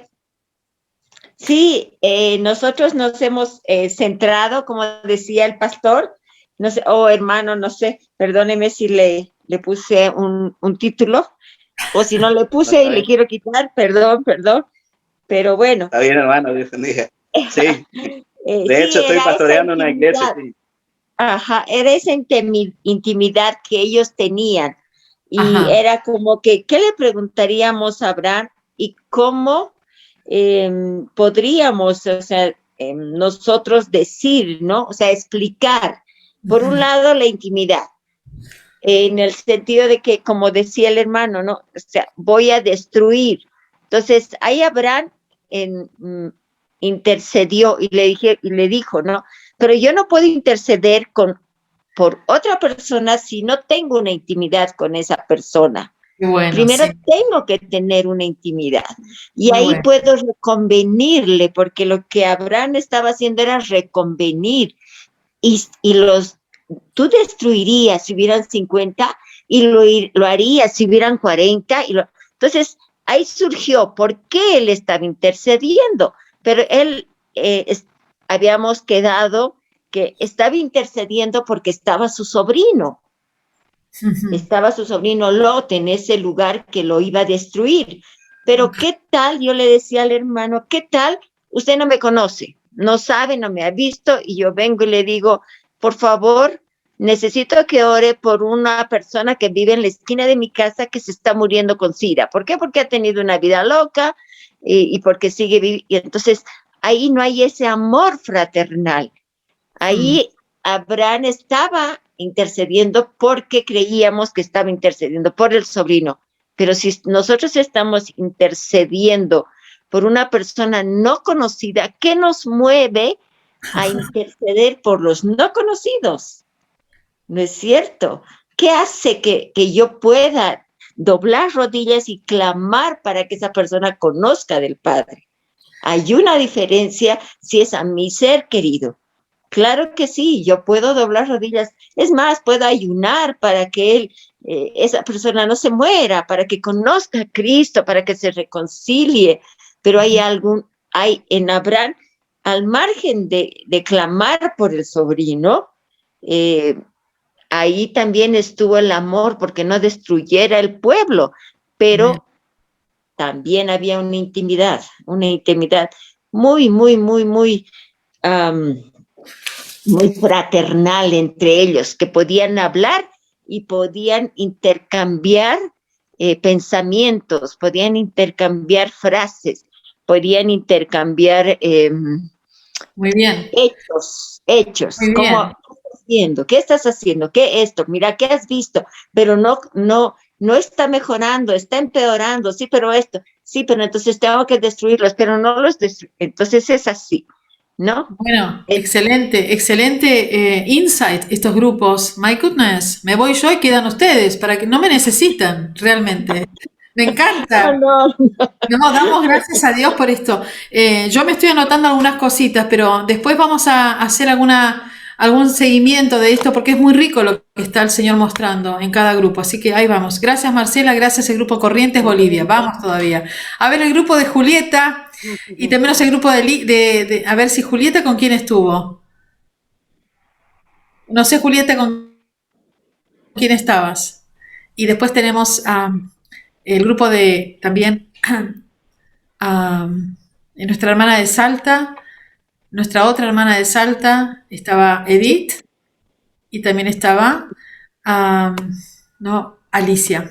K: Sí, nosotros nos hemos centrado, como decía el pastor, no sé, hermano, no sé, perdóneme si le puse un título, o si no le puse y le quiero quitar, perdón, pero bueno.
I: Está bien, hermano, Dios bendiga. Sí, de hecho estoy pastoreando una iglesia. Sí.
K: era esa intimidad que ellos tenían. Y
B: Ajá.
K: era como que, ¿qué le preguntaríamos a Abraham? Y cómo podríamos, o sea, nosotros decir, ¿no? O sea, explicar, por un lado, la intimidad, en el sentido de que, como decía el hermano, ¿no? O sea, voy a destruir. Entonces, ahí Abraham intercedió y le dijo, ¿no? Pero yo no puedo interceder por otra persona si no tengo una intimidad con esa persona.
B: Bueno,
K: Primero
B: sí.
K: tengo que tener una intimidad y
B: Muy
K: ahí
B: bueno.
K: puedo reconvenirle, porque lo que Abraham estaba haciendo era reconvenir y tú destruirías si hubieran 50 y lo harías si hubieran 40. Entonces, ahí surgió por qué él estaba intercediendo, pero él habíamos quedado que estaba intercediendo porque estaba su sobrino. Estaba su sobrino Lot en ese lugar que lo iba a destruir. Pero ¿qué tal? Yo le decía al hermano, ¿qué tal? Usted no me conoce, no sabe, no me ha visto, y yo vengo y le digo, por favor, necesito que ore por una persona que vive en la esquina de mi casa que se está muriendo con SIDA. ¿Por qué? Porque ha tenido una vida loca y porque sigue viviendo. Y entonces ahí no hay ese amor fraternal. Ahí Abraham estaba intercediendo porque creíamos que estaba intercediendo por el sobrino. Pero si nosotros estamos intercediendo por una persona no conocida, ¿qué nos mueve a interceder por los no conocidos? ¿No es cierto? ¿Qué hace que yo pueda doblar rodillas y clamar para que esa persona conozca del Padre? Hay una diferencia si es a mi ser querido. Claro que sí, yo puedo doblar rodillas. Es más, puedo ayunar para que esa persona no se muera, para que conozca a Cristo, para que se reconcilie. Pero hay en Abraham, al margen de clamar por el sobrino, ahí también estuvo el amor porque no destruyera el pueblo, pero también había una intimidad muy, muy, muy, muy, muy fraternal entre ellos, que podían hablar y podían intercambiar pensamientos, podían intercambiar frases, podían intercambiar
B: muy bien.
K: hechos,
B: Muy bien.
K: ¿Qué estás haciendo? ¿Qué esto? Mira, ¿qué has visto? Pero no está mejorando, está empeorando, sí, pero esto, sí, pero entonces tengo que destruirlos, pero no los destruyo. Entonces es así, ¿no?
B: Bueno, excelente insight estos grupos. My goodness, me voy yo y quedan ustedes para que no me necesitan realmente. Me encanta. No, damos gracias a Dios por esto. Yo me estoy anotando algunas cositas, pero después vamos a hacer algún seguimiento de esto porque es muy rico lo que está el Señor mostrando en cada grupo. Así que ahí vamos. Gracias Marcela, gracias el grupo Corrientes Bolivia. Vamos todavía. A ver el grupo de Julieta y también el grupo a ver si Julieta con quién estuvo. No sé Julieta con quién estabas. Y después tenemos el grupo de también nuestra hermana de Salta, nuestra otra hermana de Salta, estaba Edith y también estaba Alicia.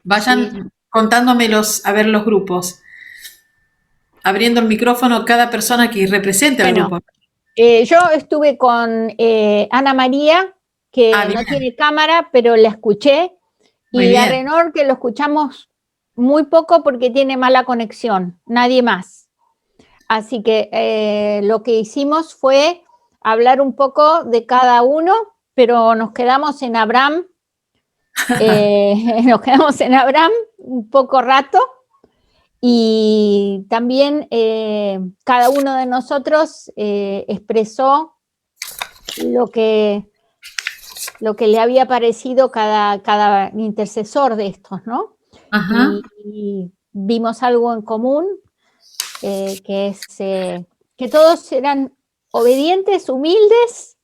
B: Vayan contándome los grupos, abriendo el micrófono cada persona que represente al grupo.
L: Yo estuve con Ana María, que no tiene cámara, pero la escuché, y a Renor, que lo escuchamos muy poco porque tiene mala conexión, nadie más. Así que lo que hicimos fue hablar un poco de cada uno, pero nos quedamos en Abraham, un poco rato, y también cada uno de nosotros expresó lo que le había parecido cada intercesor de estos, ¿no? Y vimos algo en común, que es que todos eran obedientes, humildes,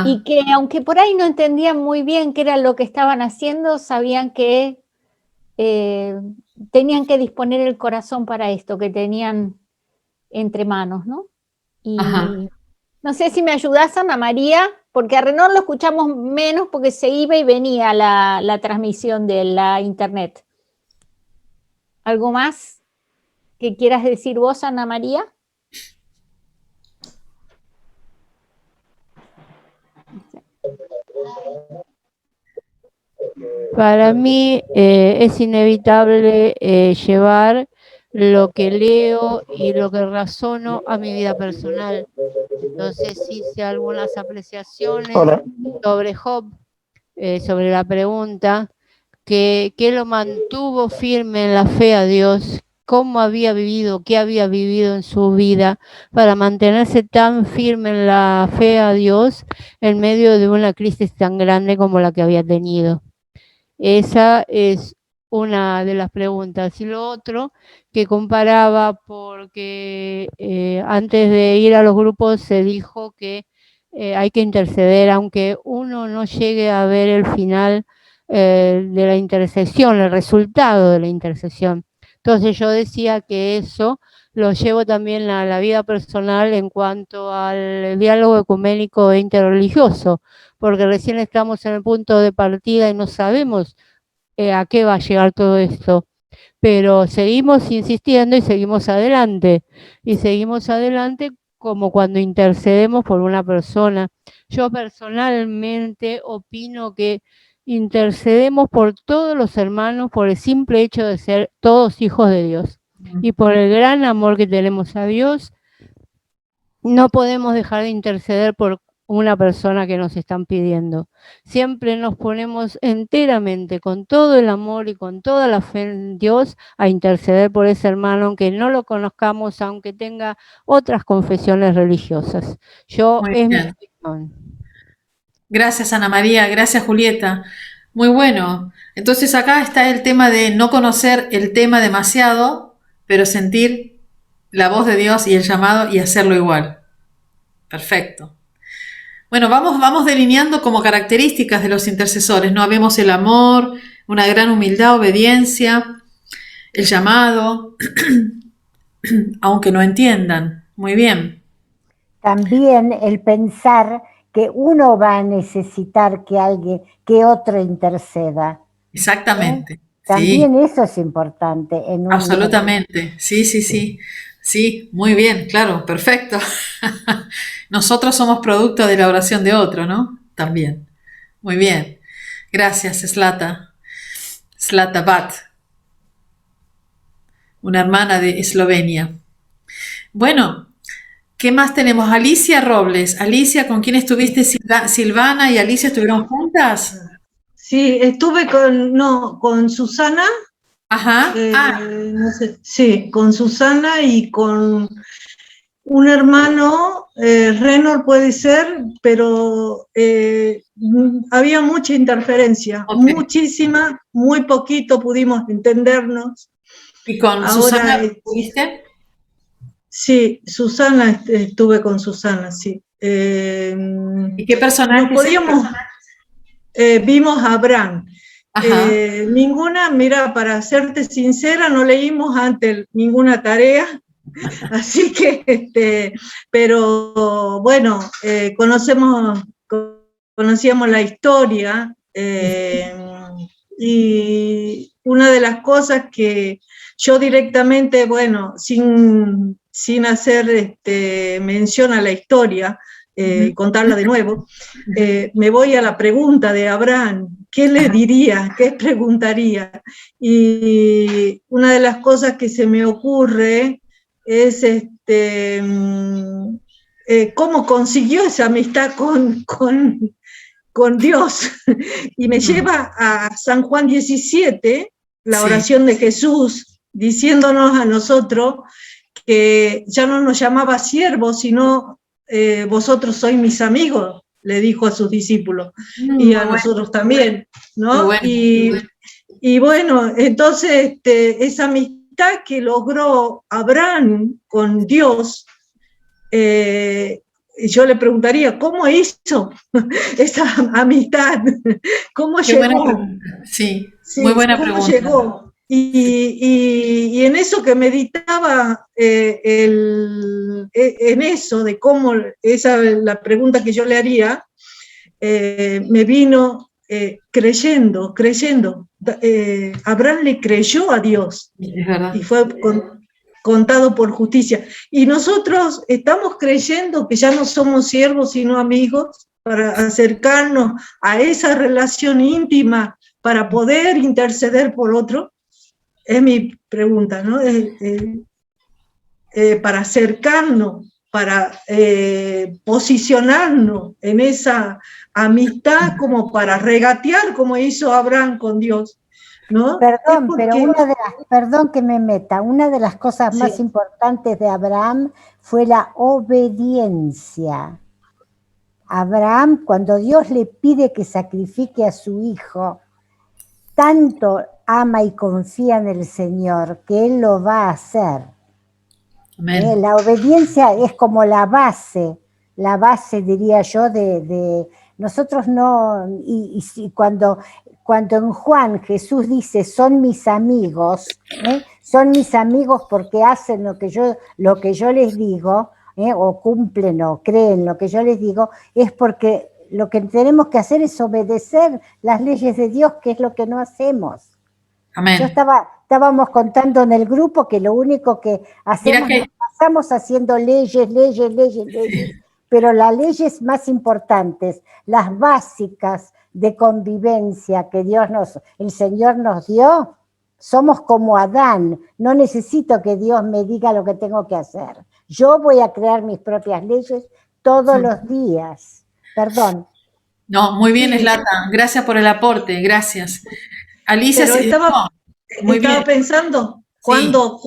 L: y que aunque por ahí no entendían muy bien qué era lo que estaban haciendo, sabían que tenían que disponer el corazón para esto que tenían entre manos, ¿no? Y No sé si me ayudás, Ana María, porque a Renor lo escuchamos menos porque se iba y venía la transmisión de la internet. ¿Algo más que quieras decir vos, Ana María?
M: Para mí es inevitable llevar lo que leo y lo que razono a mi vida personal. Entonces hice algunas apreciaciones sobre Job, sobre la pregunta, que lo mantuvo firme en la fe a Dios, cómo había vivido, qué había vivido en su vida para mantenerse tan firme en la fe a Dios en medio de una crisis tan grande como la que había tenido. Esa es una de las preguntas. Y lo otro, que comparaba porque antes de ir a los grupos se dijo que hay que interceder, aunque uno no llegue a ver el final de la intercesión, el resultado de la intercesión. Entonces yo decía que eso lo llevo también a la vida personal en cuanto al diálogo ecuménico e interreligioso, porque recién estamos en el punto de partida y no sabemos a qué va a llegar todo esto, pero seguimos insistiendo y seguimos adelante como cuando intercedemos por una persona. Yo personalmente opino que intercedemos por todos los hermanos por el simple hecho de ser todos hijos de Dios y por el gran amor que tenemos a Dios. No podemos dejar de interceder por una persona que nos están pidiendo. Siempre nos ponemos enteramente, con todo el amor y con toda la fe en Dios, a interceder por ese hermano, aunque no lo conozcamos, aunque tenga otras confesiones religiosas. Es mi opinión.
B: Gracias, Ana María. Gracias, Julieta. Muy bueno. Entonces acá está el tema de no conocer el tema demasiado, pero sentir la voz de Dios y el llamado y hacerlo igual. Perfecto. Bueno, vamos delineando como características de los intercesores, ¿no? Vemos el amor, una gran humildad, obediencia, el llamado, aunque no entiendan. Muy bien.
N: También el pensar que uno va a necesitar que otro interceda.
B: Exactamente.
N: También
B: sí.
N: Eso es importante.
B: Absolutamente. Sí. Sí, muy bien, claro, perfecto. Nosotros somos producto de la oración de otro, ¿no? También. Muy bien. Gracias, Zlata Bat, una hermana de Eslovenia. Bueno, ¿qué más tenemos? Alicia Robles. Alicia, ¿con quién estuviste? Silvana y Alicia estuvieron juntas.
O: Sí, estuve con Susana.
B: Ajá.
O: No sé, sí, con Susana y con un hermano, Renor puede ser, pero había mucha interferencia, muchísima, muy poquito pudimos entendernos.
B: ¿Y con Susana estuviste?
O: Sí, Susana, estuve con Susana, sí.
B: ¿Y qué personaje?
O: Vimos a Abraham. Ninguna, mira, para serte sincera, no leímos antes ninguna tarea, así que, pero bueno, conocíamos la historia, y una de las cosas que yo directamente, bueno, sin hacer mención a la historia, contarla de nuevo, me voy a la pregunta de Abraham. ¿Qué le diría? ¿Qué preguntaría? Y una de las cosas que se me ocurre es cómo consiguió esa amistad con Dios. Y me lleva a San Juan 17, la oración de Jesús, diciéndonos a nosotros que ya no nos llamaba siervos, sino vosotros sois mis amigos, le dijo a sus discípulos, y a nosotros también, ¿no? Y bueno, entonces esa amistad que logró Abraham con Dios, yo le preguntaría, ¿cómo hizo esa amistad? ¿Cómo llegó?
B: Sí, muy buena pregunta.
O: Llegó? Y en eso que meditaba, en eso de cómo, esa es la pregunta que yo le haría, me vino creyendo. Abraham le creyó a Dios y fue contado por justicia. Y nosotros estamos creyendo que ya no somos siervos sino amigos para acercarnos a esa relación íntima para poder interceder por otro. Es mi pregunta, ¿no? Para acercarnos, para posicionarnos en esa amistad como para regatear como hizo Abraham con Dios, ¿no?
N: Perdón, pero perdón que me meta, una de las cosas más importantes de Abraham fue la obediencia. Abraham, cuando Dios le pide que sacrifique a su hijo, tanto ama y confía en el Señor que Él lo va a hacer. La obediencia es como la base diría yo, de nosotros no, y cuando en Juan Jesús dice son mis amigos porque hacen lo que yo les digo, o cumplen o creen lo que yo les digo, es porque lo que tenemos que hacer es obedecer las leyes de Dios, que es lo que no hacemos.
B: Amén.
N: Estábamos contando en el grupo que lo único que hacemos, nos pasamos haciendo leyes, pero las leyes más importantes, las básicas de convivencia que el Señor nos dio, somos como Adán. No necesito que Dios me diga lo que tengo que hacer. Yo voy a crear mis propias leyes todos los días. Perdón.
B: No, muy bien, Zlatan. Gracias por el aporte, gracias. Alicia,
O: pero estaba pensando, ¿cuándo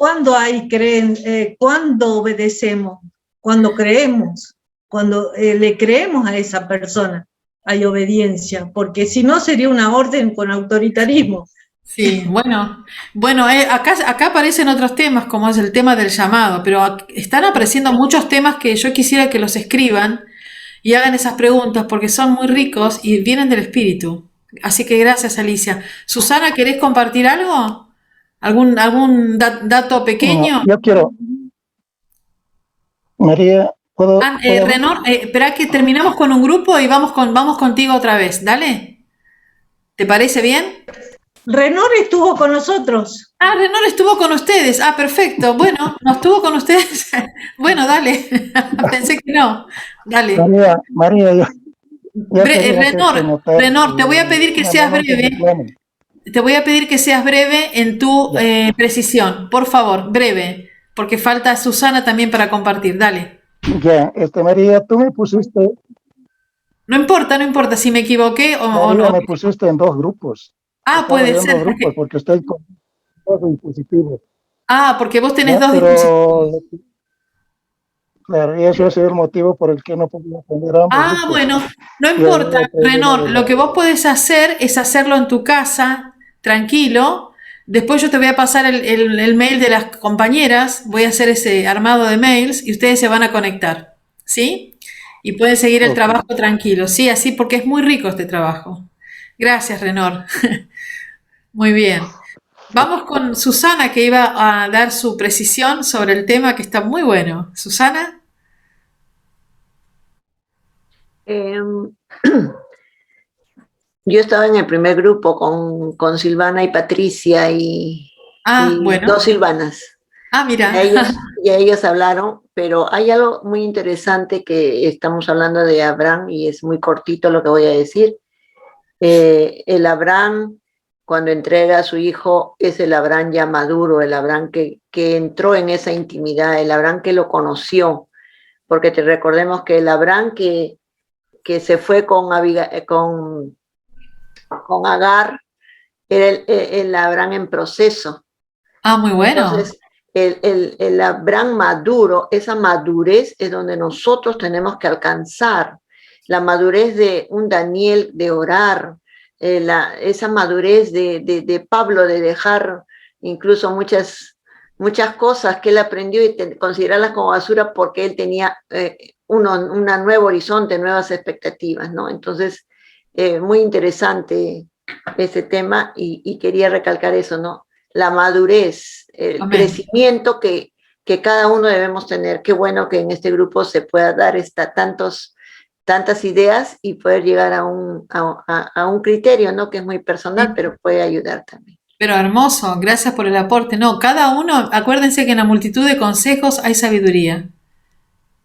O: obedecemos? Cuando creemos, cuando le creemos a esa persona, hay obediencia, porque si no sería una orden con autoritarismo.
B: Sí, bueno, acá aparecen otros temas, como es el tema del llamado, pero están apareciendo muchos temas que yo quisiera que los escriban y hagan esas preguntas, porque son muy ricos y vienen del espíritu. Así que gracias, Alicia. Susana, ¿querés compartir algo? ¿Algún dato pequeño?
P: No, yo quiero. María, ¿puedo?
B: Renor, espera que terminamos con un grupo y vamos contigo otra vez. Dale. ¿Te parece bien?
O: Renor estuvo con nosotros.
B: Renor estuvo con ustedes. Perfecto. Bueno, ¿no estuvo con ustedes? Bueno, dale. Pensé que no. Dale.
P: María,
B: Renor, te voy a pedir que seas breve. Te voy a pedir que seas breve en tu precisión. Por favor, breve. Porque falta Susana también para compartir. Dale.
P: Ya, María, tú me pusiste.
B: No importa si me equivoqué o
P: María,
B: no.
P: me pusiste en dos grupos.
B: Puede ser.
P: Porque estoy con dos dispositivos.
B: Porque vos tenés dos dispositivos.
P: Claro, y eso es el motivo por el que no podía poner ambos.
B: Bueno, no importa, Renor. Lo que vos podés hacer es hacerlo en tu casa, tranquilo. Después yo te voy a pasar el mail de las compañeras. Voy a hacer ese armado de mails y ustedes se van a conectar. ¿Sí? Y pueden seguir el trabajo tranquilo. Sí, así porque es muy rico este trabajo. Gracias, Renor. Muy bien. Vamos con Susana, que iba a dar su precisión sobre el tema, que está muy bueno. Susana.
Q: Yo estaba en el primer grupo con Silvana y Patricia y dos Silvanas.
B: Mira.
Q: Y ellos hablaron, pero hay algo muy interesante que estamos hablando de Abraham y es muy cortito lo que voy a decir. El Abraham, cuando entrega a su hijo, es el Abraham ya maduro, el Abraham que entró en esa intimidad, el Abraham que lo conoció, porque te recordemos que el Abraham que se fue con Agar era el Abraham en proceso.
B: Muy bueno.
Q: Entonces, el Abraham maduro, esa madurez es donde nosotros tenemos que alcanzar, la madurez de un Daniel de orar, esa madurez de Pablo de dejar incluso muchas cosas que él aprendió y considerarlas como basura porque él tenía un nuevo horizonte, nuevas expectativas, ¿no? Entonces, muy interesante ese tema y quería recalcar eso, ¿no? la madurez, el
B: Amén.
Q: crecimiento que cada uno debemos tener. Qué bueno que en este grupo se pueda dar tantas ideas y poder llegar a un criterio, ¿no? Que es muy personal, pero puede ayudar también.
B: Pero hermoso, gracias por el aporte. No, cada uno, acuérdense que en la multitud de consejos hay sabiduría.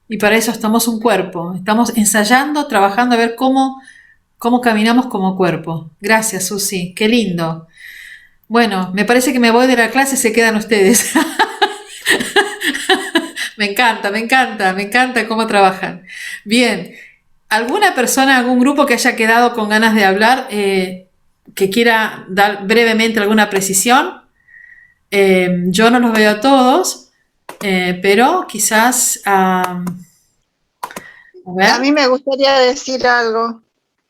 B: Y para eso estamos un cuerpo. Estamos ensayando, trabajando a ver cómo caminamos como cuerpo. Gracias, Susi. Qué lindo. Bueno, me parece que me voy de la clase, se quedan ustedes. Me encanta cómo trabajan. Bien, ¿alguna persona, algún grupo que haya quedado con ganas de hablar, que quiera dar brevemente alguna precisión? Yo no los veo a todos, pero quizás... a ver.
R: A mí me gustaría decir algo.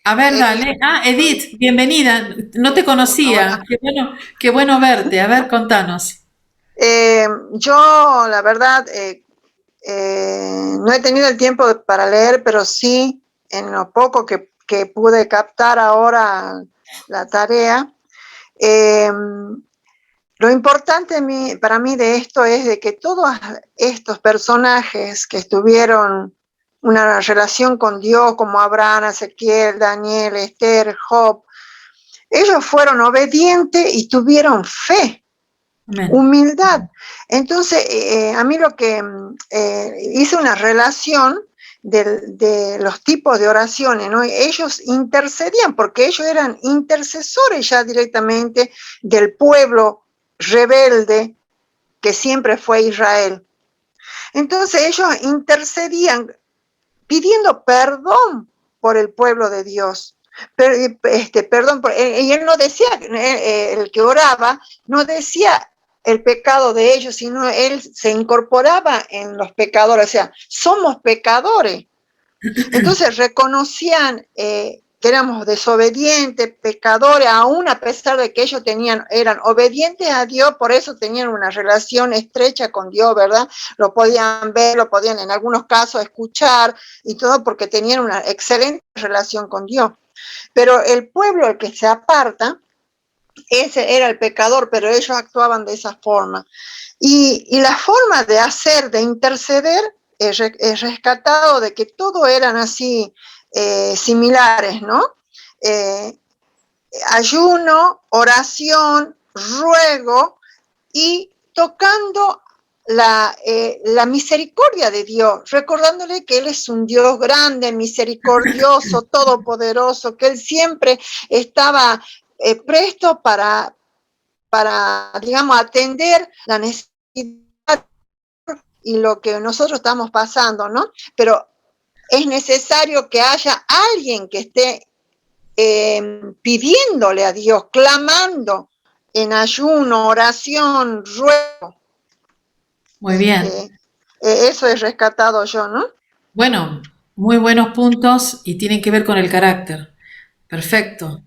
B: A ver, dale. Edith, bienvenida. No te conocía. Qué bueno verte. A ver, contanos.
R: Yo, la verdad, no he tenido el tiempo para leer, pero sí, en lo poco que pude captar ahora la tarea, lo importante para mí de esto es de que todos estos personajes que estuvieron una relación con Dios, como Abraham, Ezequiel, Daniel, Esther, Job, ellos fueron obedientes y tuvieron fe, humildad. Entonces, a mí lo que hice una relación de los tipos de oraciones, ¿no? Ellos intercedían porque ellos eran intercesores ya directamente del pueblo rebelde que siempre fue Israel. Entonces ellos intercedían pidiendo perdón por el pueblo de Dios. Perdón, y él no decía, el que oraba, no decía el pecado de ellos, sino él se incorporaba en los pecadores, o sea, somos pecadores. Entonces reconocían que éramos desobedientes, pecadores, aún a pesar de que ellos eran obedientes a Dios, por eso tenían una relación estrecha con Dios, ¿verdad? Lo podían ver, lo podían en algunos casos escuchar y todo porque tenían una excelente relación con Dios. Pero el pueblo, el que se aparta, ese era el pecador, pero ellos actuaban de esa forma. Y la forma de hacer, de interceder, es rescatado de que todos eran así, similares, ¿no? Ayuno, oración, ruego y tocando la misericordia de Dios, recordándole que Él es un Dios grande, misericordioso, todopoderoso, que Él siempre estaba presto para, digamos, atender la necesidad y lo que nosotros estamos pasando, ¿no? Pero es necesario que haya alguien que esté pidiéndole a Dios, clamando en ayuno, oración, ruego.
B: Muy bien.
R: Eso he rescatado yo, ¿no?
B: Bueno, muy buenos puntos y tienen que ver con el carácter. Perfecto.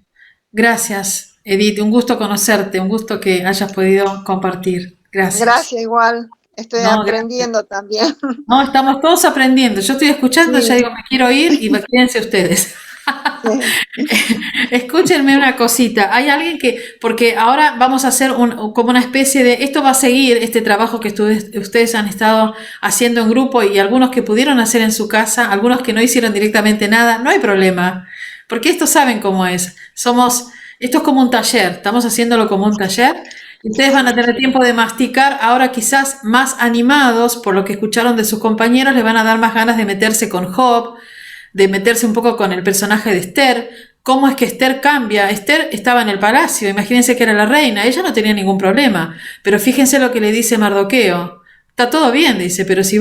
B: Gracias, Edith. Un gusto conocerte, un gusto que hayas podido compartir. Gracias.
R: Gracias, igual. Estoy aprendiendo también.
B: No, estamos todos aprendiendo. Yo estoy escuchando, ya digo, me quiero ir y quédense ustedes. Escúchenme una cosita. Hay alguien porque ahora vamos a hacer como una especie de, esto va a seguir este trabajo que ustedes han estado haciendo en grupo y algunos que pudieron hacer en su casa, algunos que no hicieron directamente nada, no hay problema, porque esto saben cómo es. Esto es como un taller, estamos haciéndolo como un taller. Ustedes van a tener tiempo de masticar, ahora quizás más animados por lo que escucharon de sus compañeros, les van a dar más ganas de meterse con Job, de meterse un poco con el personaje de Esther, cómo es que Esther cambia. Esther estaba en el palacio, imagínense que era la reina, ella no tenía ningún problema, pero fíjense lo que le dice Mardoqueo, está todo bien, dice, pero si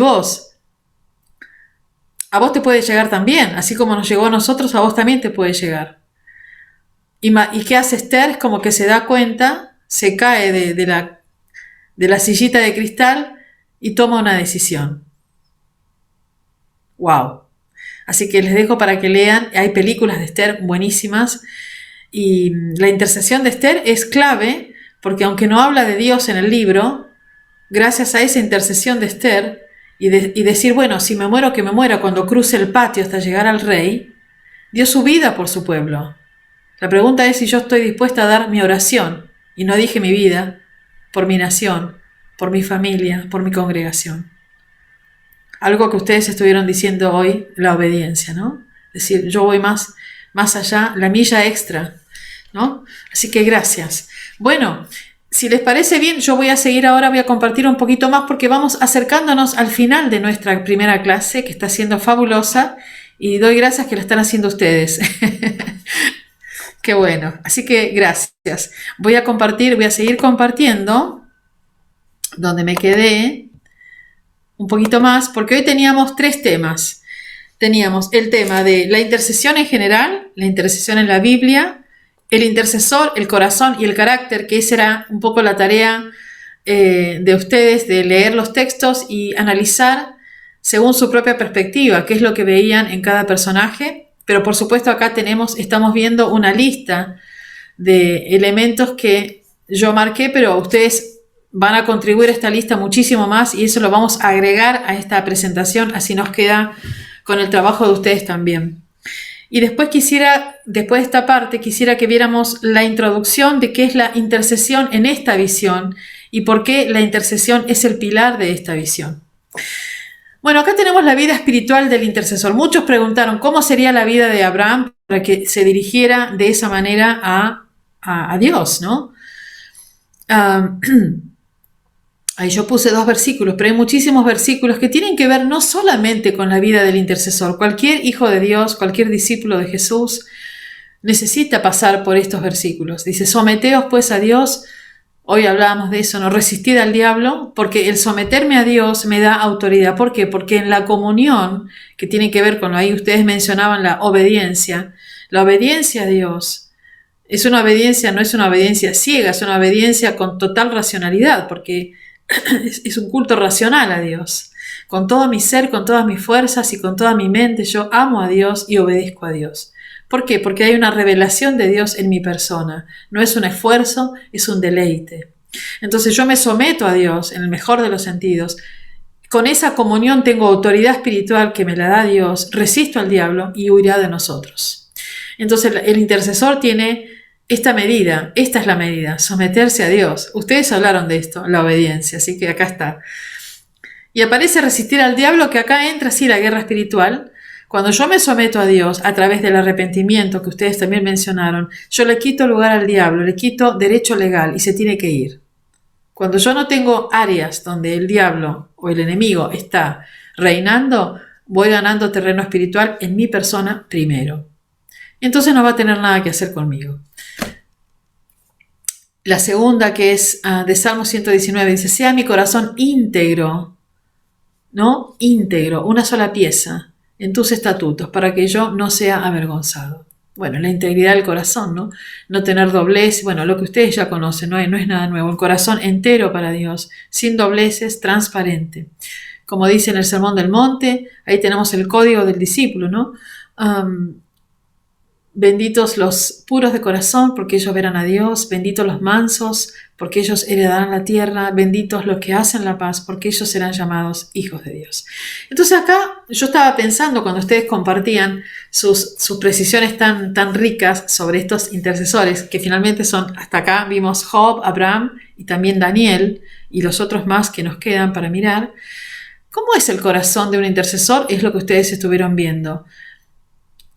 B: a vos te puede llegar también, así como nos llegó a nosotros, a vos también te puede llegar. ¿Y qué hace Esther? Es como que se da cuenta, se cae de la sillita de cristal y toma una decisión. ¡Wow! Así que les dejo para que lean, hay películas de Esther buenísimas y la intercesión de Esther es clave porque aunque no habla de Dios en el libro, gracias a esa intercesión de Esther y decir, bueno, si me muero, que me muera cuando cruce el patio hasta llegar al rey, dio su vida por su pueblo. La pregunta es si yo estoy dispuesta a dar mi oración, y no dije mi vida, por mi nación, por mi familia, por mi congregación. Algo que ustedes estuvieron diciendo hoy, la obediencia, ¿no? Es decir, yo voy más allá, la milla extra, ¿no? Así que gracias. Bueno, si les parece bien, yo voy a seguir ahora, voy a compartir un poquito más porque vamos acercándonos al final de nuestra primera clase, que está siendo fabulosa, y doy gracias que la están haciendo ustedes. Qué bueno. Así que gracias. Voy a seguir compartiendo donde me quedé un poquito más, porque hoy teníamos 3 temas. Teníamos el tema de la intercesión en general, la intercesión en la Biblia, el intercesor, el corazón y el carácter, que esa era un poco la tarea de ustedes, de leer los textos y analizar según su propia perspectiva, qué es lo que veían en cada personaje. Pero por supuesto acá estamos viendo una lista de elementos que yo marqué, pero ustedes van a contribuir a esta lista muchísimo más y eso lo vamos a agregar a esta presentación, así nos queda con el trabajo de ustedes también. Y después de esta parte, quisiera que viéramos la introducción de qué es la intercesión en esta visión y por qué la intercesión es el pilar de esta visión. Bueno, acá tenemos la vida espiritual del intercesor. Muchos preguntaron cómo sería la vida de Abraham para que se dirigiera de esa manera a Dios, ¿no? Ahí yo puse 2 versículos, pero hay muchísimos versículos que tienen que ver no solamente con la vida del intercesor. Cualquier hijo de Dios, cualquier discípulo de Jesús necesita pasar por estos versículos. Dice, someteos pues a Dios. Hoy hablábamos de eso, no resistir al diablo, porque el someterme a Dios me da autoridad. ¿Por qué? Porque en la comunión, que tiene que ver con ahí ustedes mencionaban la obediencia a Dios es una obediencia, no es una obediencia ciega, es una obediencia con total racionalidad, porque es un culto racional a Dios. Con todo mi ser, con todas mis fuerzas y con toda mi mente, yo amo a Dios y obedezco a Dios. ¿Por qué? Porque hay una revelación de Dios en mi persona. No es un esfuerzo, es un deleite. Entonces yo me someto a Dios en el mejor de los sentidos. Con esa comunión tengo autoridad espiritual que me la da Dios, resisto al diablo y huirá de nosotros. Entonces el intercesor tiene esta medida, esta es la medida, someterse a Dios. Ustedes hablaron de esto, la obediencia, así que acá está. Y aparece resistir al diablo, que acá entra así la guerra espiritual. Cuando yo me someto a Dios a través del arrepentimiento que ustedes también mencionaron, yo le quito lugar al diablo, le quito derecho legal y se tiene que ir. Cuando yo no tengo áreas donde el diablo o el enemigo está reinando, voy ganando terreno espiritual en mi persona primero. Entonces no va a tener nada que hacer conmigo. La segunda, que es de Salmo 119, dice, sea mi corazón íntegro, ¿no? Íntegro, una sola pieza en tus estatutos, para que yo no sea avergonzado. Bueno, la integridad del corazón, ¿no? No tener doblez, bueno, lo que ustedes ya conocen, no es nada nuevo. El corazón entero para Dios, sin dobleces, transparente. Como dice en el Sermón del Monte, ahí tenemos el código del discípulo, ¿no? Benditos los puros de corazón, porque ellos verán a Dios. Benditos los mansos, porque ellos heredarán la tierra. Benditos los que hacen la paz, porque ellos serán llamados hijos de Dios. Entonces acá yo estaba pensando, cuando ustedes compartían sus precisiones tan ricas sobre estos intercesores, que finalmente son, hasta acá vimos Job, Abraham y también Daniel, y los otros más que nos quedan para mirar. ¿Cómo es el corazón de un intercesor? Es lo que ustedes estuvieron viendo.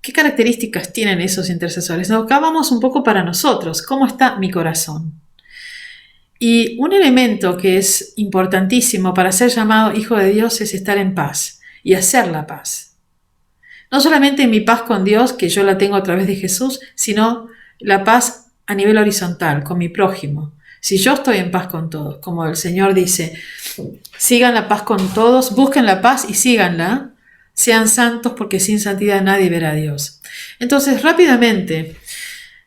B: ¿Qué características tienen esos intercesores? Acá vamos un poco para nosotros. ¿Cómo está mi corazón? Y un elemento que es importantísimo para ser llamado hijo de Dios es estar en paz y hacer la paz. No solamente mi paz con Dios, que yo la tengo a través de Jesús, sino la paz a nivel horizontal, con mi prójimo. Si yo estoy en paz con todos, como el Señor dice, sigan la paz con todos, busquen la paz y síganla. Sean santos porque sin santidad nadie verá a Dios. Entonces, rápidamente,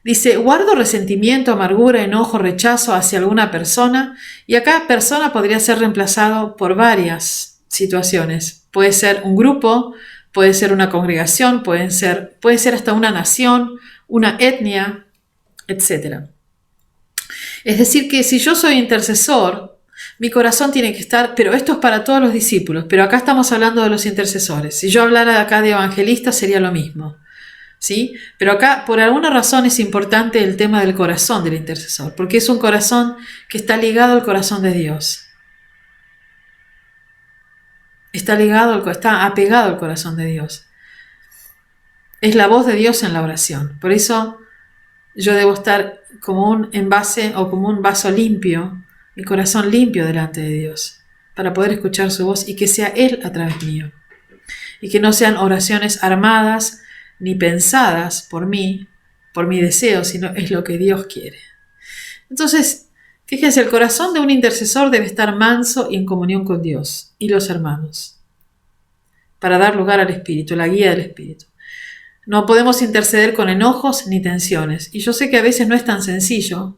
B: dice, guardo resentimiento, amargura, enojo, rechazo hacia alguna persona. Y acá persona podría ser reemplazado por varias situaciones. Puede ser un grupo, puede ser una congregación, puede ser hasta una nación, una etnia, etc. Es decir que si yo soy intercesor, mi corazón tiene que estar, pero esto es para todos los discípulos, pero acá estamos hablando de los intercesores. Si yo hablara de acá de evangelistas sería lo mismo. ¿sí? Pero acá, por alguna razón, es importante el tema del corazón del intercesor, porque es un corazón que está ligado al corazón de Dios. Está apegado al corazón de Dios. Es la voz de Dios en la oración. Por eso yo debo estar como un envase o como un vaso limpio, mi corazón limpio delante de Dios, para poder escuchar su voz y que sea Él a través mío. Y que no sean oraciones armadas ni pensadas por mí, por mi deseo, sino es lo que Dios quiere. Entonces, fíjense, el corazón de un intercesor debe estar manso y en comunión con Dios y los hermanos, para dar lugar al Espíritu, la guía del Espíritu. No podemos interceder con enojos ni tensiones. Y yo sé que a veces no es tan sencillo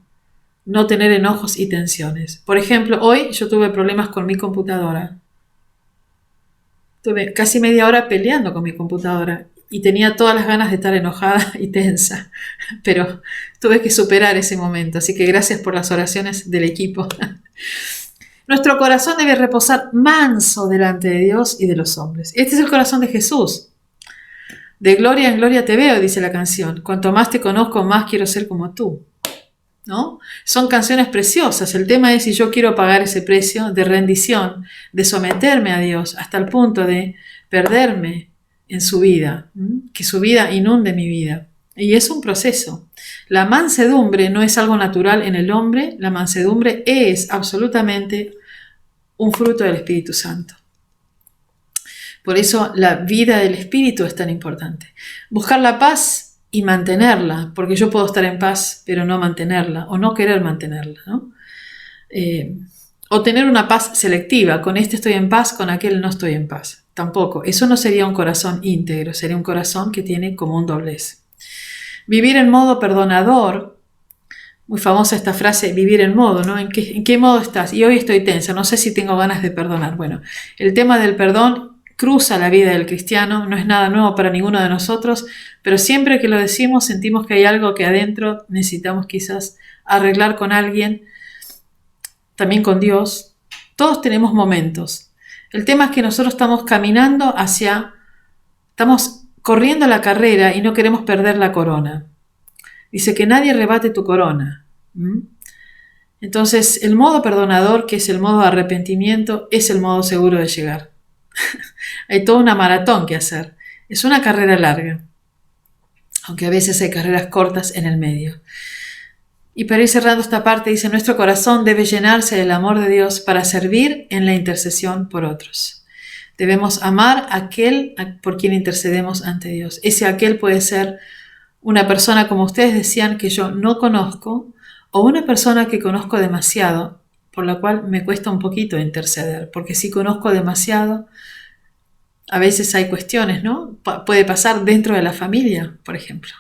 B: no tener enojos y tensiones. Por ejemplo, hoy yo tuve problemas con mi computadora. Tuve casi media hora peleando con mi computadora y tenía todas las ganas de estar enojada y tensa. Pero tuve que superar ese momento. Así que gracias por las oraciones del equipo. Nuestro corazón debe reposar manso delante de Dios y de los hombres. Este es el corazón de Jesús. De gloria en gloria te veo, dice la canción. Cuanto más te conozco, más quiero ser como tú. ¿No? Son canciones preciosas. El tema es si yo quiero pagar ese precio de rendición, de someterme a Dios hasta el punto de perderme en su vida, que su vida inunde mi vida. Y es un proceso. La mansedumbre no es algo natural en el hombre, la mansedumbre es absolutamente un fruto del Espíritu Santo. Por eso la vida del Espíritu es tan importante. Buscar la paz y mantenerla, porque yo puedo estar en paz, pero no mantenerla, o no querer mantenerla, ¿no? O tener una paz selectiva, con este estoy en paz, con aquel no estoy en paz. Tampoco, eso no sería un corazón íntegro, sería un corazón que tiene como un doblez. Vivir en modo perdonador, muy famosa esta frase, vivir en modo, ¿no? ¿En qué modo estás? Y hoy estoy tensa, no sé si tengo ganas de perdonar. Bueno, el tema del perdón cruza la vida del cristiano, no es nada nuevo para ninguno de nosotros, pero siempre que lo decimos sentimos que hay algo que adentro necesitamos quizás arreglar con alguien, también con Dios. Todos tenemos momentos. El tema es que nosotros estamos caminando estamos corriendo la carrera y no queremos perder la corona. Dice que nadie rebate tu corona. Entonces, el modo perdonador, que es el modo de arrepentimiento, es el modo seguro de llegar. Hay toda una maratón que hacer. Es una carrera larga, aunque a veces hay carreras cortas en el medio. Y para ir cerrando esta parte, dice, nuestro corazón debe llenarse del amor de Dios para servir en la intercesión por otros. Debemos amar a aquel por quien intercedemos ante Dios. Ese aquel puede ser una persona, como ustedes decían, que yo no conozco, o una persona que conozco demasiado, por la cual me cuesta un poquito interceder, porque si conozco demasiado, a veces hay cuestiones, ¿no? Puede pasar dentro de la familia, por ejemplo.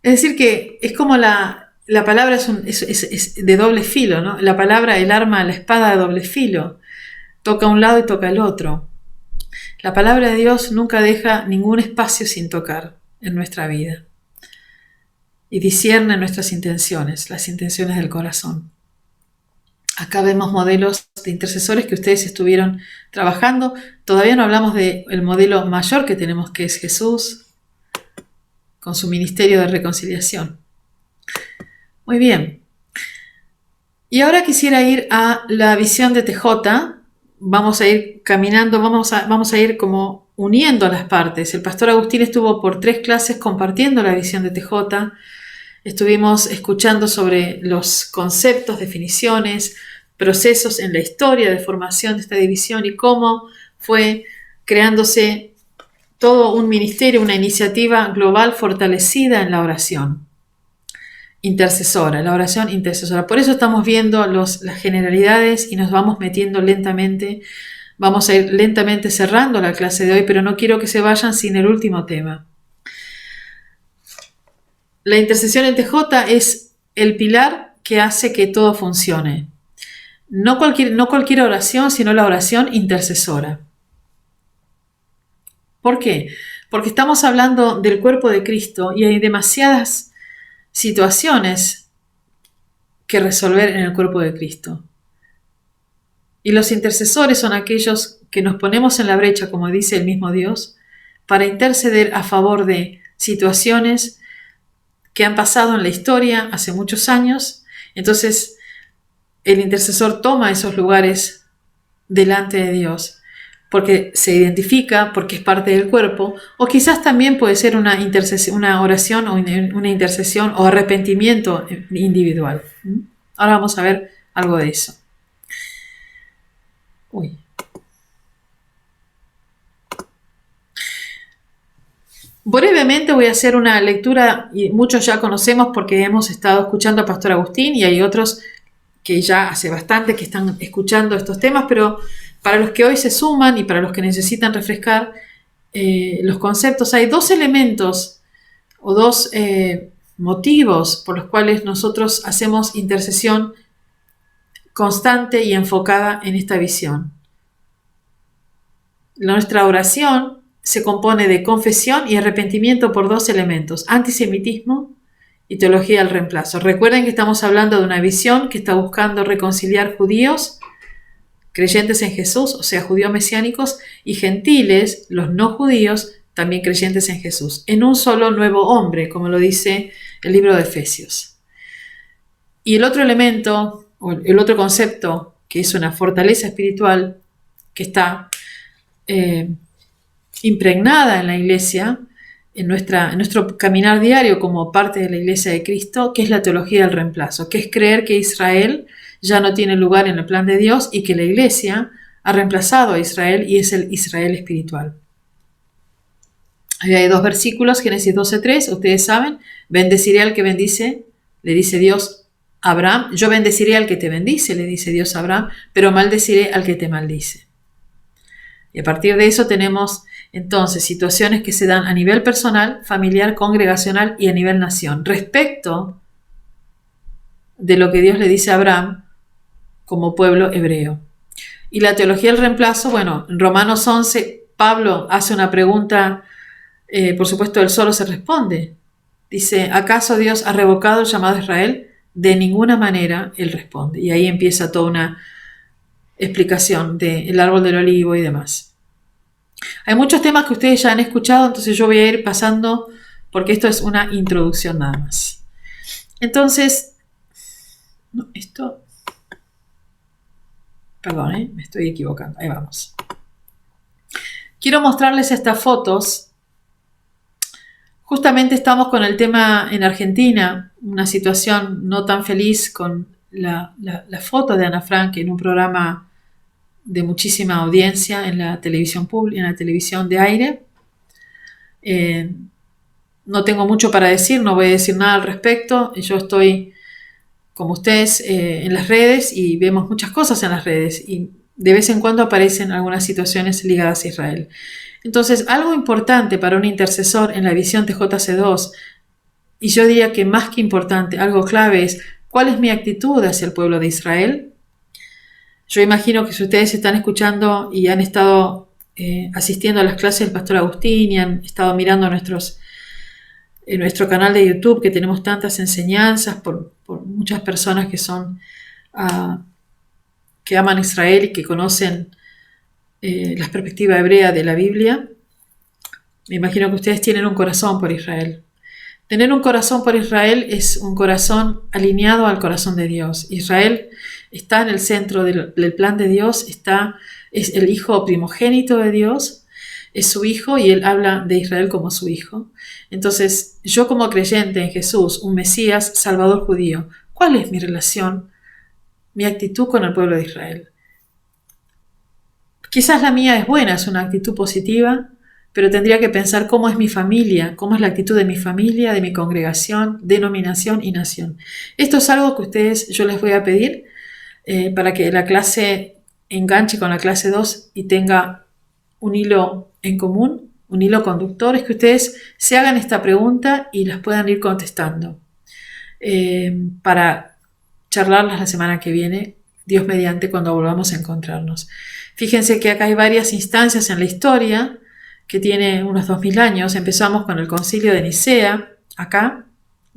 B: Es decir, que es como la palabra es de doble filo, ¿no? La palabra, el arma, la espada de doble filo, toca un lado y toca el otro. La palabra de Dios nunca deja ningún espacio sin tocar en nuestra vida y discierne nuestras intenciones, las intenciones del corazón. Acá vemos modelos de intercesores que ustedes estuvieron trabajando. Todavía no hablamos del modelo mayor que tenemos, que es Jesús, con su ministerio de reconciliación. Muy bien. Y ahora quisiera ir a la visión de TJ. Vamos a ir caminando, vamos a ir como uniendo las partes. El pastor Agustín estuvo por 3 clases compartiendo la visión de TJ. Estuvimos escuchando sobre los conceptos, definiciones, procesos en la historia de formación de esta división y cómo fue creándose todo un ministerio, una iniciativa global fortalecida en la oración intercesora, la oración intercesora. Por eso estamos viendo las generalidades y nos vamos metiendo lentamente. Vamos a ir lentamente cerrando la clase de hoy, pero no quiero que se vayan sin el último tema. La intercesión en TJ es el pilar que hace que todo funcione. No cualquier oración, sino la oración intercesora. ¿Por qué? Porque estamos hablando del cuerpo de Cristo y hay demasiadas situaciones que resolver en el cuerpo de Cristo. Y los intercesores son aquellos que nos ponemos en la brecha, como dice el mismo Dios, para interceder a favor de situaciones que han pasado en la historia hace muchos años. Entonces, el intercesor toma esos lugares delante de Dios porque se identifica, porque es parte del cuerpo, o quizás también puede ser una oración o una intercesión o arrepentimiento individual. Ahora vamos a ver algo de eso. Brevemente voy a hacer una lectura, y muchos ya conocemos porque hemos estado escuchando al Pastor Agustín, y hay otros que ya hace bastante que están escuchando estos temas, pero para los que hoy se suman y para los que necesitan refrescar los conceptos, hay dos elementos o dos motivos por los cuales nosotros hacemos intercesión constante y enfocada en esta visión. Nuestra oración se compone de confesión y arrepentimiento por dos elementos: antisemitismo y teología del reemplazo. Recuerden que estamos hablando de una visión que está buscando reconciliar judíos, creyentes en Jesús, o sea, judíos mesiánicos, y gentiles, los no judíos, también creyentes en Jesús, en un solo nuevo hombre, como lo dice el libro de Efesios. Y el otro elemento, o el otro concepto, que es una fortaleza espiritual que está impregnada en la iglesia, en nuestro caminar diario como parte de la iglesia de Cristo, que es la teología del reemplazo, que es creer que Israel ya no tiene lugar en el plan de Dios y que la iglesia ha reemplazado a Israel y es el Israel espiritual. Ahí hay dos versículos, Génesis 12:3, ustedes saben: bendeciré al que bendice, le dice Dios a Abraham; yo bendeciré al que te bendice, le dice Dios a Abraham, pero maldeciré al que te maldice. Y a partir de eso tenemos entonces situaciones que se dan a nivel personal, familiar, congregacional y a nivel nación, respecto de lo que Dios le dice a Abraham como pueblo hebreo. Y la teología del reemplazo, bueno, en Romanos 11, Pablo hace una pregunta, por supuesto él solo se responde. Dice: ¿acaso Dios ha revocado el llamado a Israel? De ninguna manera, él responde. Y ahí empieza toda una explicación del árbol del olivo y demás. Hay muchos temas que ustedes ya han escuchado, entonces yo voy a ir pasando porque esto es una introducción nada más. Entonces, perdón, me estoy equivocando, ahí vamos. Quiero mostrarles estas fotos. Justamente estamos con el tema en Argentina, una situación no tan feliz con la foto de Ana Frank en un programa de muchísima audiencia en la televisión pública, en la televisión de aire. No tengo mucho para decir, no voy a decir nada al respecto. Yo estoy, como ustedes, en las redes y vemos muchas cosas en las redes y de vez en cuando aparecen algunas situaciones ligadas a Israel. Entonces, algo importante para un intercesor en la visión TJC2, y yo diría que más que importante, algo clave es: ¿cuál es mi actitud hacia el pueblo de Israel? Yo imagino que si ustedes están escuchando y han estado asistiendo a las clases del Pastor Agustín y han estado mirando en nuestro canal de YouTube, que tenemos tantas enseñanzas por muchas personas que son que aman Israel y que conocen la perspectiva hebrea de la Biblia, me imagino que ustedes tienen un corazón por Israel. Tener un corazón por Israel es un corazón alineado al corazón de Dios. Israel está en el centro del plan de Dios, es el hijo primogénito de Dios, es su hijo y él habla de Israel como su hijo. Entonces, yo como creyente en Jesús, un Mesías, Salvador judío, ¿cuál es mi relación, mi actitud con el pueblo de Israel? Quizás la mía es buena, es una actitud positiva, pero tendría que pensar cómo es mi familia, cómo es la actitud de mi familia, de mi congregación, denominación y nación. Esto es algo que ustedes, yo les voy a pedir para que la clase enganche con la clase 2 y tenga un hilo en común, un hilo conductor, es que ustedes se hagan esta pregunta y las puedan ir contestando para charlarlas la semana que viene, Dios mediante, cuando volvamos a encontrarnos. Fíjense que acá hay varias instancias en la historia que tiene unos 2000 años. Empezamos con el Concilio de Nicea, acá,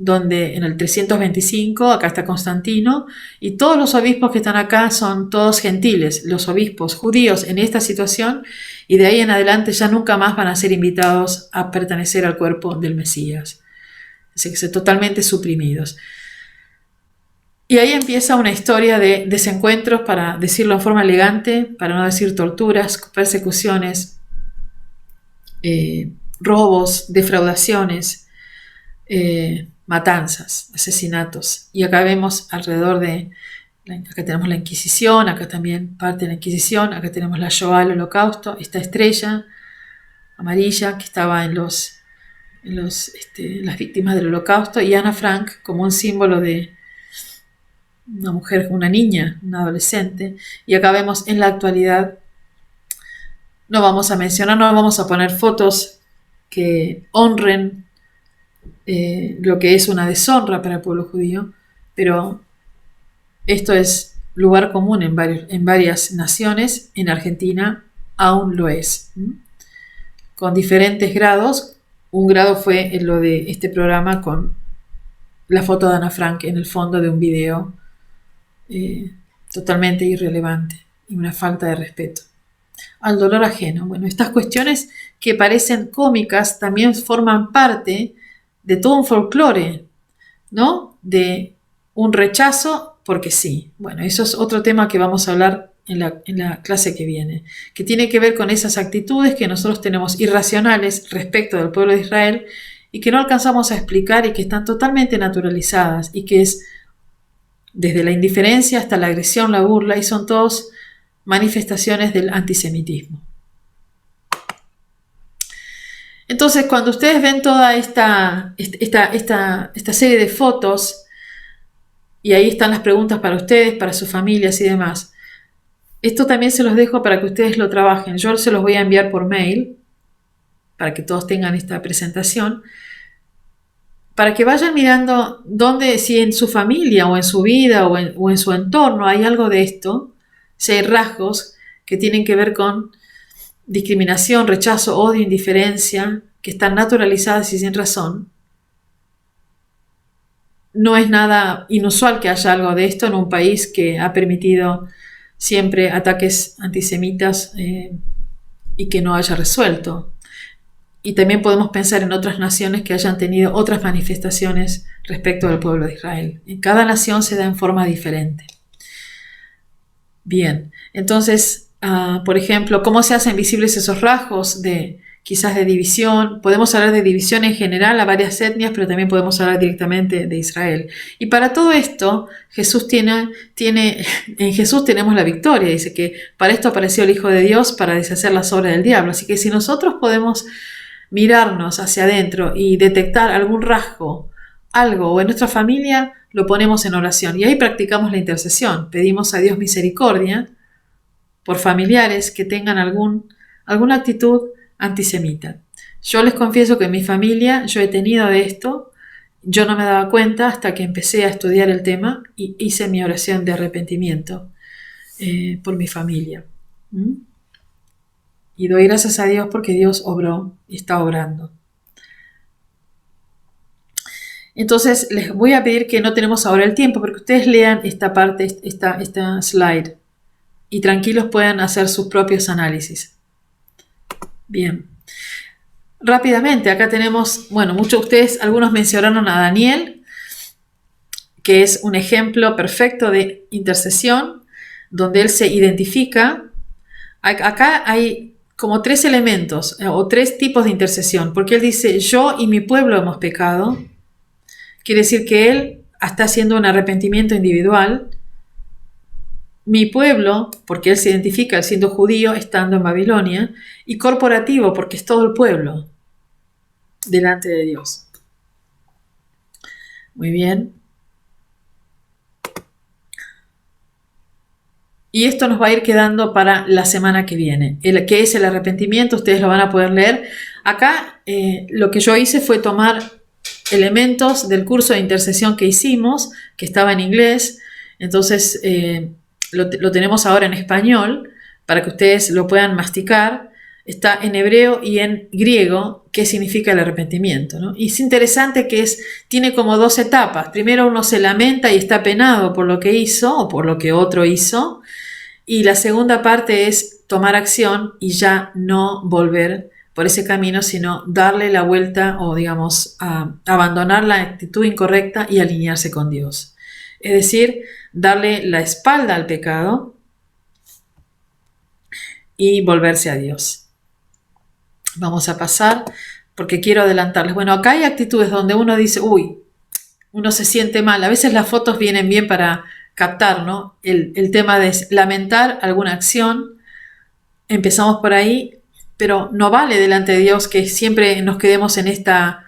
B: donde en el 325, acá está Constantino, y todos los obispos que están acá son todos gentiles, los obispos judíos en esta situación, y de ahí en adelante ya nunca más van a ser invitados a pertenecer al cuerpo del Mesías. Así que son totalmente suprimidos. Y ahí empieza una historia de desencuentros, para decirlo en forma elegante, para no decir torturas, persecuciones, robos, defraudaciones, matanzas, asesinatos. Y acá vemos alrededor acá tenemos la Inquisición, acá también parte de la Inquisición, acá tenemos la Shoah, el Holocausto, esta estrella amarilla que estaba en las víctimas del Holocausto, y Ana Frank como un símbolo de una mujer, una niña, una adolescente. Y acá vemos en la actualidad, no vamos a poner fotos que honren lo que es una deshonra para el pueblo judío, pero esto es lugar común en varias naciones. En Argentina aún lo es, con diferentes grados. Un grado fue en lo de este programa con la foto de Ana Frank en el fondo de un video, totalmente irrelevante y una falta de respeto al dolor ajeno. Bueno, estas cuestiones que parecen cómicas también forman parte de todo un folclore, ¿no? De un rechazo porque sí. Bueno, eso es otro tema que vamos a hablar en la clase que viene, que tiene que ver con esas actitudes que nosotros tenemos irracionales respecto del pueblo de Israel y que no alcanzamos a explicar y que están totalmente naturalizadas, y que es desde la indiferencia hasta la agresión, la burla, y son todos manifestaciones del antisemitismo. Entonces, cuando ustedes ven toda esta serie de fotos, y ahí están las preguntas para ustedes, para sus familias y demás, esto también se los dejo para que ustedes lo trabajen. Yo se los voy a enviar por mail para que todos tengan esta presentación, para que vayan mirando dónde, si en su familia o en su vida o en su entorno hay algo de esto, si hay rasgos que tienen que ver con discriminación, rechazo, odio, indiferencia, que están naturalizadas y sin razón. No es nada inusual que haya algo de esto en un país que ha permitido siempre ataques antisemitas y que no haya resuelto. Y también podemos pensar en otras naciones que hayan tenido otras manifestaciones respecto al pueblo de Israel. En cada nación se da en forma diferente. Bien, entonces, por ejemplo, ¿cómo se hacen visibles esos rasgos quizás de división? Podemos hablar de división en general a varias etnias, pero también podemos hablar directamente de Israel. Y para todo esto, en Jesús tenemos la victoria. Dice que para esto apareció el Hijo de Dios, para deshacer las obras del diablo. Así que si nosotros podemos mirarnos hacia adentro y detectar algún rasgo, algo, o en nuestra familia, lo ponemos en oración. Y ahí practicamos la intercesión. Pedimos a Dios misericordia por familiares que tengan alguna actitud antisemita. Yo les confieso que en mi familia yo he tenido de esto. Yo no me daba cuenta hasta que empecé a estudiar el tema y hice mi oración de arrepentimiento por mi familia. Y doy gracias a Dios porque Dios obró y está obrando. Entonces les voy a pedir que no tenemos ahora el tiempo, porque ustedes lean esta parte, esta slide, y tranquilos puedan hacer sus propios análisis. Bien. Rápidamente, acá tenemos, bueno, muchos de ustedes, algunos mencionaron a Daniel, que es un ejemplo perfecto de intercesión, donde él se identifica. Acá hay como 3 elementos o 3 tipos de intercesión, porque él dice, yo y mi pueblo hemos pecado. Quiere decir que él está haciendo un arrepentimiento individual. Mi pueblo, porque él se identifica él siendo judío estando en Babilonia, y corporativo, porque es todo el pueblo delante de Dios. Muy bien. Y esto nos va a ir quedando para la semana que viene. ¿Qué es el arrepentimiento? Ustedes lo van a poder leer. Acá lo que yo hice fue tomar elementos del curso de intercesión que hicimos, que estaba en inglés. Entonces lo tenemos ahora en español para que ustedes lo puedan masticar. está en hebreo y en griego, qué significa el arrepentimiento, ¿no? Y es interesante que tiene como dos etapas. Primero uno se lamenta y está penado por lo que hizo o por lo que otro hizo. Y la segunda parte es tomar acción y ya no volver por ese camino, sino darle la vuelta o, digamos, abandonar la actitud incorrecta y alinearse con Dios. Es decir, darle la espalda al pecado y volverse a Dios. Vamos a pasar porque quiero adelantarles. Bueno, acá hay actitudes donde uno dice, uy, uno se siente mal. A veces las fotos vienen bien para captar, ¿no? El tema de lamentar alguna acción. Empezamos por ahí, pero no vale delante de Dios que siempre nos quedemos en esta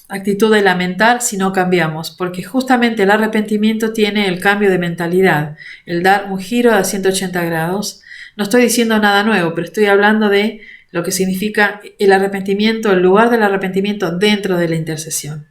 B: actitud de lamentar si no cambiamos, porque justamente el arrepentimiento tiene el cambio de mentalidad, el dar un giro a 180 grados. No estoy diciendo nada nuevo, pero estoy hablando de lo que significa el arrepentimiento, el lugar del arrepentimiento dentro de la intercesión.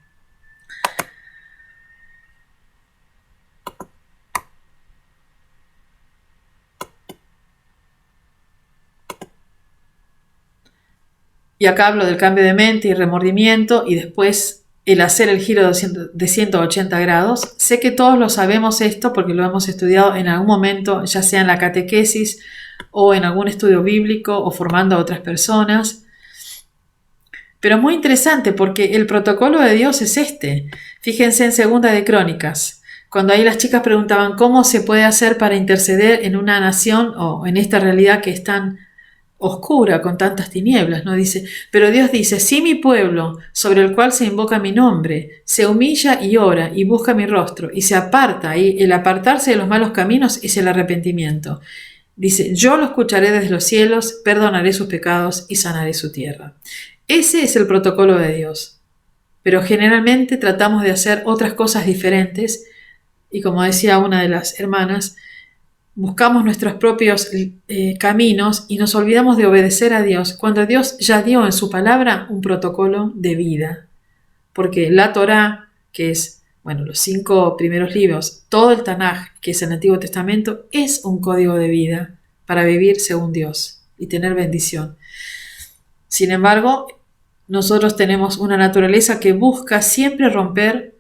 B: Y acá hablo del cambio de mente y remordimiento y después el hacer el giro de 180 grados. Sé que todos lo sabemos esto porque lo hemos estudiado en algún momento, ya sea en la catequesis o en algún estudio bíblico o formando a otras personas. Pero es muy interesante porque el protocolo de Dios es este. Fíjense en Segunda de Crónicas, cuando ahí las chicas preguntaban cómo se puede hacer para interceder en una nación o en esta realidad que es tan oscura, con tantas tinieblas, ¿no? Dice, pero Dios dice, si mi pueblo, sobre el cual se invoca mi nombre, se humilla y ora y busca mi rostro y se aparta, y el apartarse de los malos caminos es el arrepentimiento. Dice, yo lo escucharé desde los cielos, perdonaré sus pecados y sanaré su tierra. Ese es el protocolo de Dios. Pero generalmente tratamos de hacer otras cosas diferentes y, como decía una de las hermanas, buscamos nuestros propios caminos y nos olvidamos de obedecer a Dios cuando Dios ya dio en su palabra un protocolo de vida. Porque la Torá, que es, bueno, los 5 primeros libros, todo el Tanaj, que es el Antiguo Testamento, es un código de vida para vivir según Dios y tener bendición. Sin embargo, nosotros tenemos una naturaleza que busca siempre romper,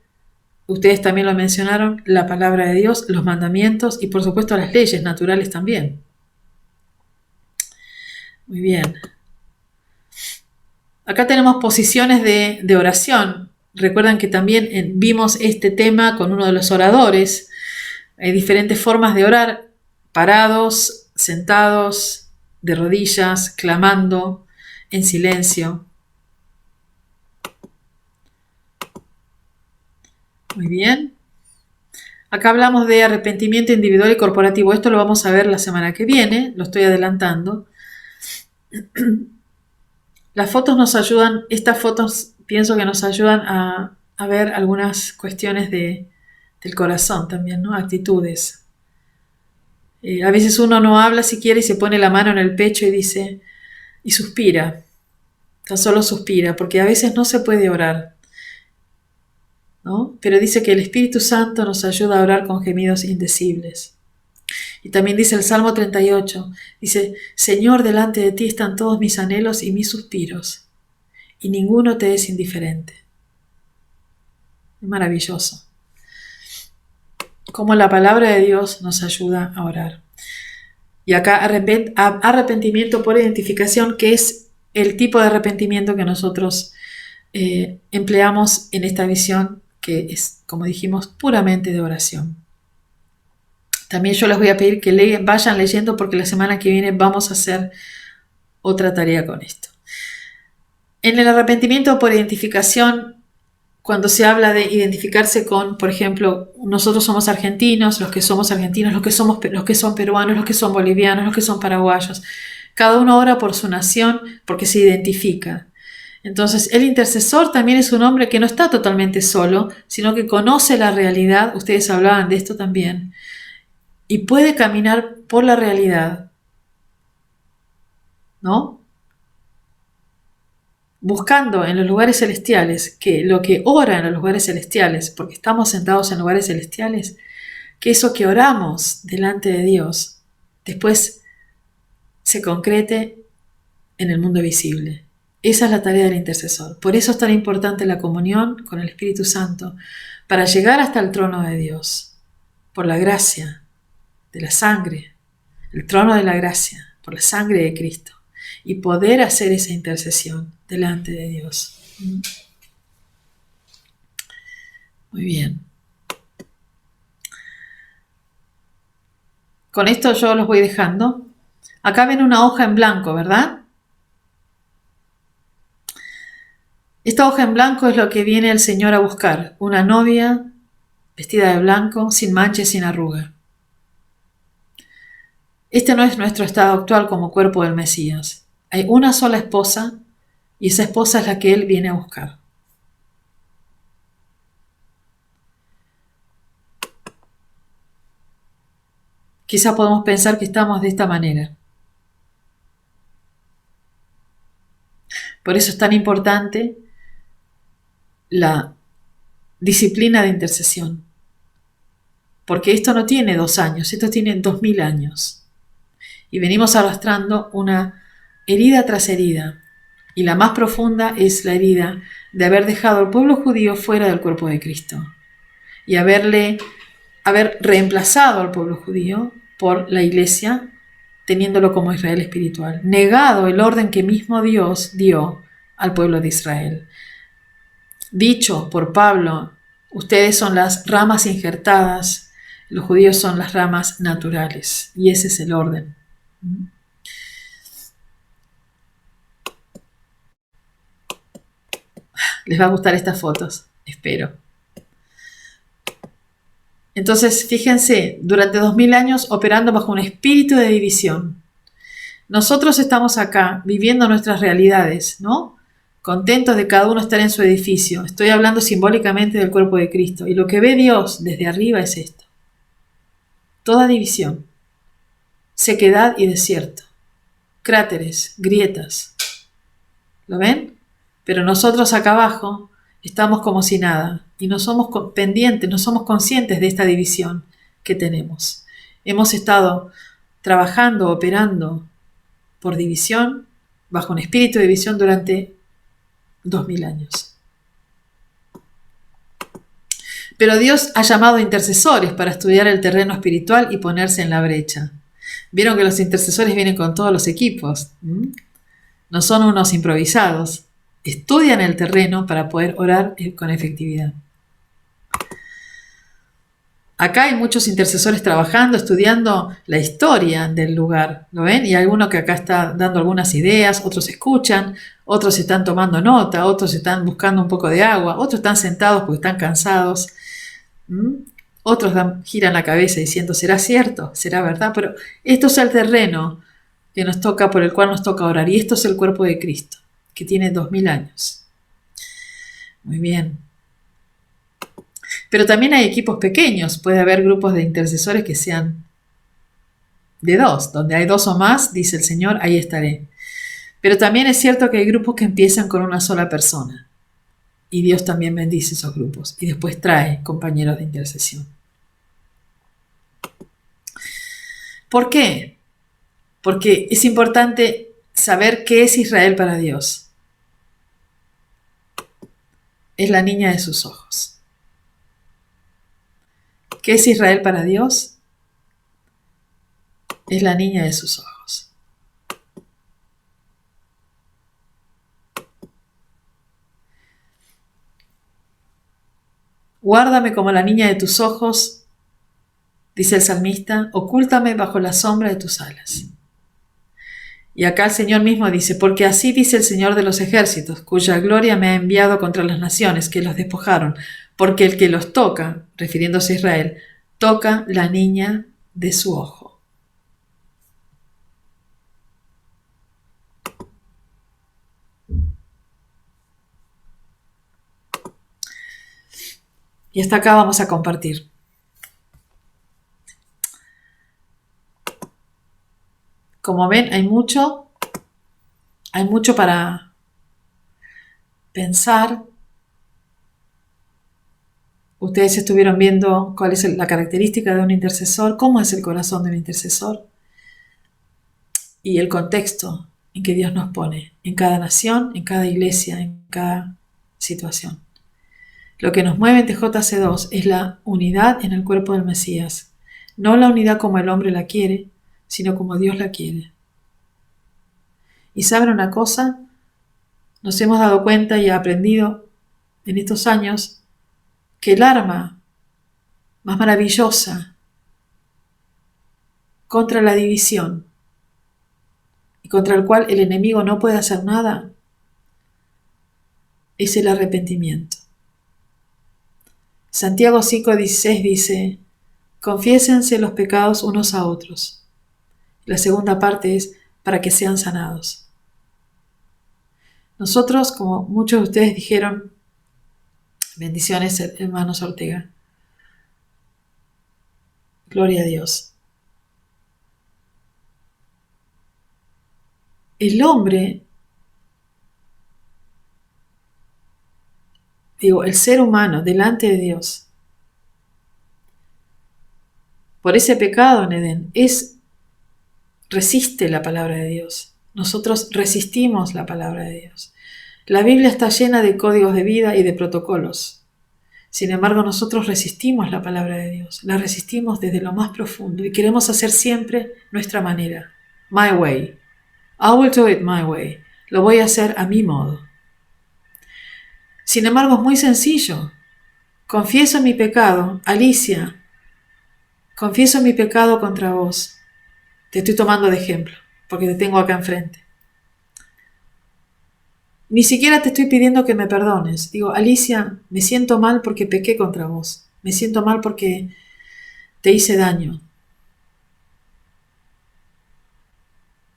B: ustedes también lo mencionaron, la palabra de Dios, los mandamientos y por supuesto las leyes naturales también. Muy bien. Acá tenemos posiciones de oración. Recuerdan que también vimos este tema con uno de los oradores. Hay diferentes formas de orar, parados, sentados, de rodillas, clamando, en silencio. Muy bien. Acá hablamos de arrepentimiento individual y corporativo. Esto lo vamos a ver la semana que viene, lo estoy adelantando. Las fotos nos ayudan, estas fotos pienso que nos ayudan a ver algunas cuestiones del corazón también, ¿no? Actitudes. A veces uno no habla siquiera y se pone la mano en el pecho y dice, y suspira, tan solo suspira, porque a veces no se puede orar, ¿no? Pero dice que el Espíritu Santo nos ayuda a orar con gemidos indecibles. Y también dice el Salmo 38, dice, Señor, delante de ti están todos mis anhelos y mis suspiros, y ninguno te es indiferente. Es maravilloso. Cómo la palabra de Dios nos ayuda a orar. Y acá arrepentimiento por identificación, que es el tipo de arrepentimiento que nosotros empleamos en esta visión, que es, como dijimos, puramente de oración. También yo les voy a pedir que vayan leyendo porque la semana que viene vamos a hacer otra tarea con esto. En el arrepentimiento por identificación, cuando se habla de identificarse con, por ejemplo, nosotros somos argentinos, los que somos argentinos, los que son peruanos, los que son bolivianos, los que son paraguayos, cada uno ora por su nación porque se identifica. Entonces, el intercesor también es un hombre que no está totalmente solo, sino que conoce la realidad, ustedes hablaban de esto también, y puede caminar por la realidad, ¿no? Buscando en los lugares celestiales, que lo que ora en los lugares celestiales, porque estamos sentados en lugares celestiales, que eso que oramos delante de Dios, después se concrete en el mundo visible. Esa es la tarea del intercesor. Por eso es tan importante la comunión con el Espíritu Santo, para llegar hasta el trono de Dios, por la gracia de la sangre, el trono de la gracia, por la sangre de Cristo, y poder hacer esa intercesión delante de Dios. Muy bien. Con esto yo los voy dejando. Acá ven una hoja en blanco, ¿verdad? Esta hoja en blanco es lo que viene el Señor a buscar. Una novia vestida de blanco, sin mancha y sin arruga. Este no es nuestro estado actual como cuerpo del Mesías. Hay una sola esposa y esa esposa es la que Él viene a buscar. Quizá podemos pensar que estamos de esta manera. Por eso es tan importante la disciplina de intercesión. Porque esto no tiene 2 años, esto tiene 2000 años. Y venimos arrastrando una herida tras herida. Y la más profunda es la herida de haber dejado al pueblo judío fuera del cuerpo de Cristo. Y haber reemplazado al pueblo judío por la iglesia, teniéndolo como Israel espiritual. Negado el orden que mismo Dios dio al pueblo de Israel. Dicho por Pablo, ustedes son las ramas injertadas, los judíos son las ramas naturales. Y ese es el orden. Les va a gustar estas fotos, espero. Entonces, fíjense, durante 2000 años operando bajo un espíritu de división. Nosotros estamos acá viviendo nuestras realidades, ¿no? Contentos de cada uno estar en su edificio. Estoy hablando simbólicamente del cuerpo de Cristo. Y lo que ve Dios desde arriba es esto. Toda división, sequedad y desierto, cráteres, grietas. ¿Lo ven? Pero nosotros acá abajo estamos como si nada y no somos pendientes, no somos conscientes de esta división que tenemos. Hemos estado trabajando, operando por división, bajo un espíritu de división durante 2000 años. Pero Dios ha llamado intercesores para estudiar el terreno espiritual y ponerse en la brecha. Vieron que los intercesores vienen con todos los equipos. No son unos improvisados. Estudian el terreno para poder orar con efectividad. Acá hay muchos intercesores trabajando, estudiando la historia del lugar. ¿Lo ven? Y hay uno que acá está dando algunas ideas, otros escuchan, otros están tomando nota, otros están buscando un poco de agua, otros están sentados porque están cansados. Otros giran la cabeza diciendo, ¿será cierto? ¿Será verdad? Pero esto es el terreno que nos toca, por el cual nos toca orar. Y esto es el cuerpo de Cristo, que tiene 2000 años. Muy bien. Pero también hay equipos pequeños. Puede haber grupos de intercesores que sean de 2. Donde hay 2 o más, dice el Señor, ahí estaré. Pero también es cierto que hay grupos que empiezan con una sola persona. Y Dios también bendice esos grupos. Y después trae compañeros de intercesión. ¿Por qué? Porque es importante saber qué es Israel para Dios. Es la niña de sus ojos. ¿Qué es Israel para Dios? Es la niña de sus ojos. Guárdame como la niña de tus ojos, dice el salmista, ocúltame bajo la sombra de tus alas. Y acá el Señor mismo dice, porque así dice el Señor de los ejércitos, cuya gloria me ha enviado contra las naciones que los despojaron, porque el que los toca, refiriéndose a Israel, toca la niña de su ojo. Y hasta acá vamos a compartir. Como ven, hay mucho para pensar. Ustedes estuvieron viendo cuál es la característica de un intercesor, cómo es el corazón de un intercesor y el contexto en que Dios nos pone, en cada nación, en cada iglesia, en cada situación. Lo que nos mueve en TJC2 es la unidad en el cuerpo del Mesías, no la unidad como el hombre la quiere, sino como Dios la quiere. Y ¿saben una cosa? Nos hemos dado cuenta y aprendido en estos años que el arma más maravillosa contra la división y contra el cual el enemigo no puede hacer nada es el arrepentimiento. Santiago 5:16 dice: confiésense los pecados unos a otros. La segunda parte es para que sean sanados. Nosotros, como muchos de ustedes dijeron, bendiciones, hermanos Ortega, gloria a Dios. El hombre, el ser humano delante de Dios, por ese pecado en Edén, resiste la palabra de Dios. Nosotros resistimos la palabra de Dios. La Biblia está llena de códigos de vida y de protocolos. Sin embargo, nosotros resistimos la palabra de Dios. La resistimos desde lo más profundo y queremos hacer siempre nuestra manera. My way. I will do it my way. Lo voy a hacer a mi modo. Sin embargo, es muy sencillo. Confieso mi pecado. Alicia, confieso mi pecado contra vos. Te estoy tomando de ejemplo, porque te tengo acá enfrente. Ni siquiera te estoy pidiendo que me perdones. Digo, Alicia, me siento mal porque pequé contra vos. Me siento mal porque te hice daño.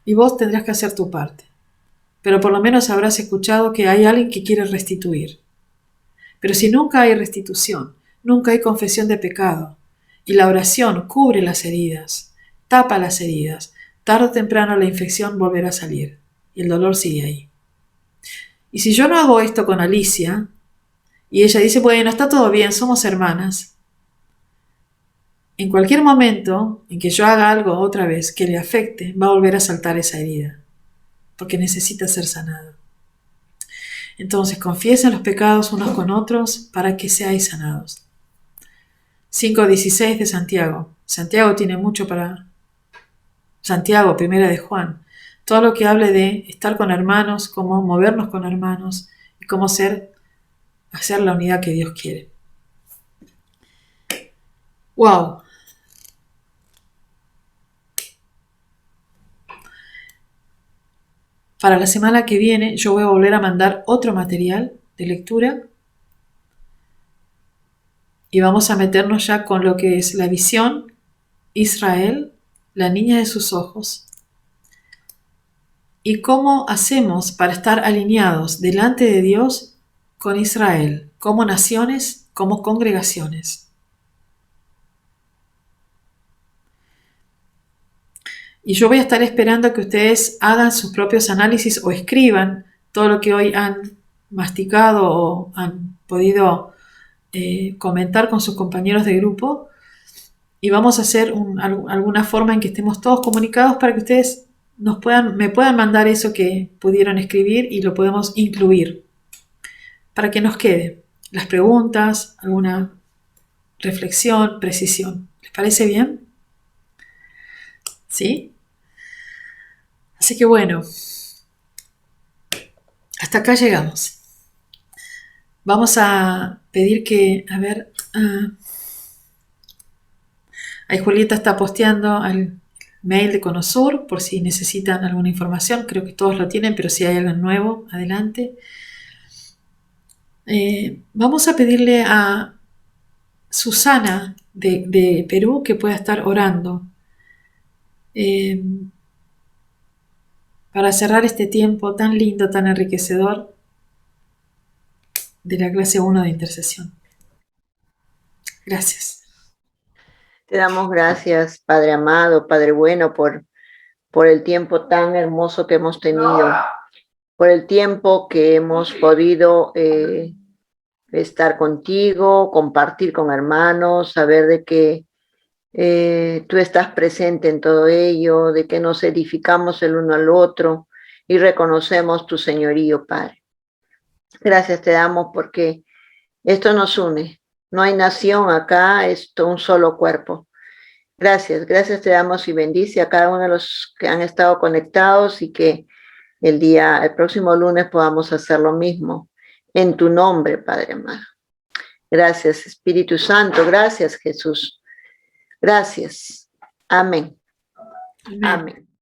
B: Y vos tendrás que hacer tu parte. Pero por lo menos habrás escuchado que hay alguien que quiere restituir. Pero si nunca hay restitución, nunca hay confesión de pecado, y la oración cubre las heridas, tapa las heridas, tarde o temprano la infección volverá a salir, y el dolor sigue ahí. Y si yo no hago esto con Alicia, y ella dice, bueno, está todo bien, somos hermanas, en cualquier momento en que yo haga algo otra vez que le afecte, va a volver a saltar esa herida, porque necesita ser sanado. Entonces, confiesen los pecados unos con otros para que seáis sanados. 5:16 de Santiago. Santiago tiene mucho para... Santiago, primera de Juan. Todo lo que hable de estar con hermanos, cómo movernos con hermanos y cómo hacer la unidad que Dios quiere. ¡Wow! Para la semana que viene yo voy a volver a mandar otro material de lectura y vamos a meternos ya con lo que es la visión, Israel, la niña de sus ojos, y cómo hacemos para estar alineados delante de Dios con Israel, como naciones, como congregaciones. Y yo voy a estar esperando que ustedes hagan sus propios análisis o escriban todo lo que hoy han masticado o han podido comentar con sus compañeros de grupo. Y vamos a hacer alguna forma en que estemos todos comunicados para que ustedes me puedan mandar eso que pudieron escribir y lo podemos incluir para que nos quede las preguntas, alguna reflexión, precisión. ¿Les parece bien? ¿Sí? Así que bueno, hasta acá llegamos. Vamos a pedir que, a ver, ahí Julieta está posteando al mail de Conosur por si necesitan alguna información. Creo que todos lo tienen, pero si hay algo nuevo, adelante. Vamos a pedirle a Susana de Perú que pueda estar orando para cerrar este tiempo tan lindo, tan enriquecedor de la clase 1 de intercesión. Gracias.
Q: Te damos gracias, Padre amado, Padre bueno, por el tiempo tan hermoso que hemos tenido, por el tiempo que hemos podido estar contigo, compartir con hermanos, saber de que tú estás presente en todo ello, de que nos edificamos el uno al otro y reconocemos tu señorío, Padre. Gracias te damos porque esto nos une. No hay nación acá, es un solo cuerpo. Gracias te damos y bendice a cada uno de los que han estado conectados y que el próximo lunes podamos hacer lo mismo. En tu nombre, Padre amado. Gracias, Espíritu Santo. Gracias, Jesús. Gracias. Amén.
B: Amén.
Q: Amén.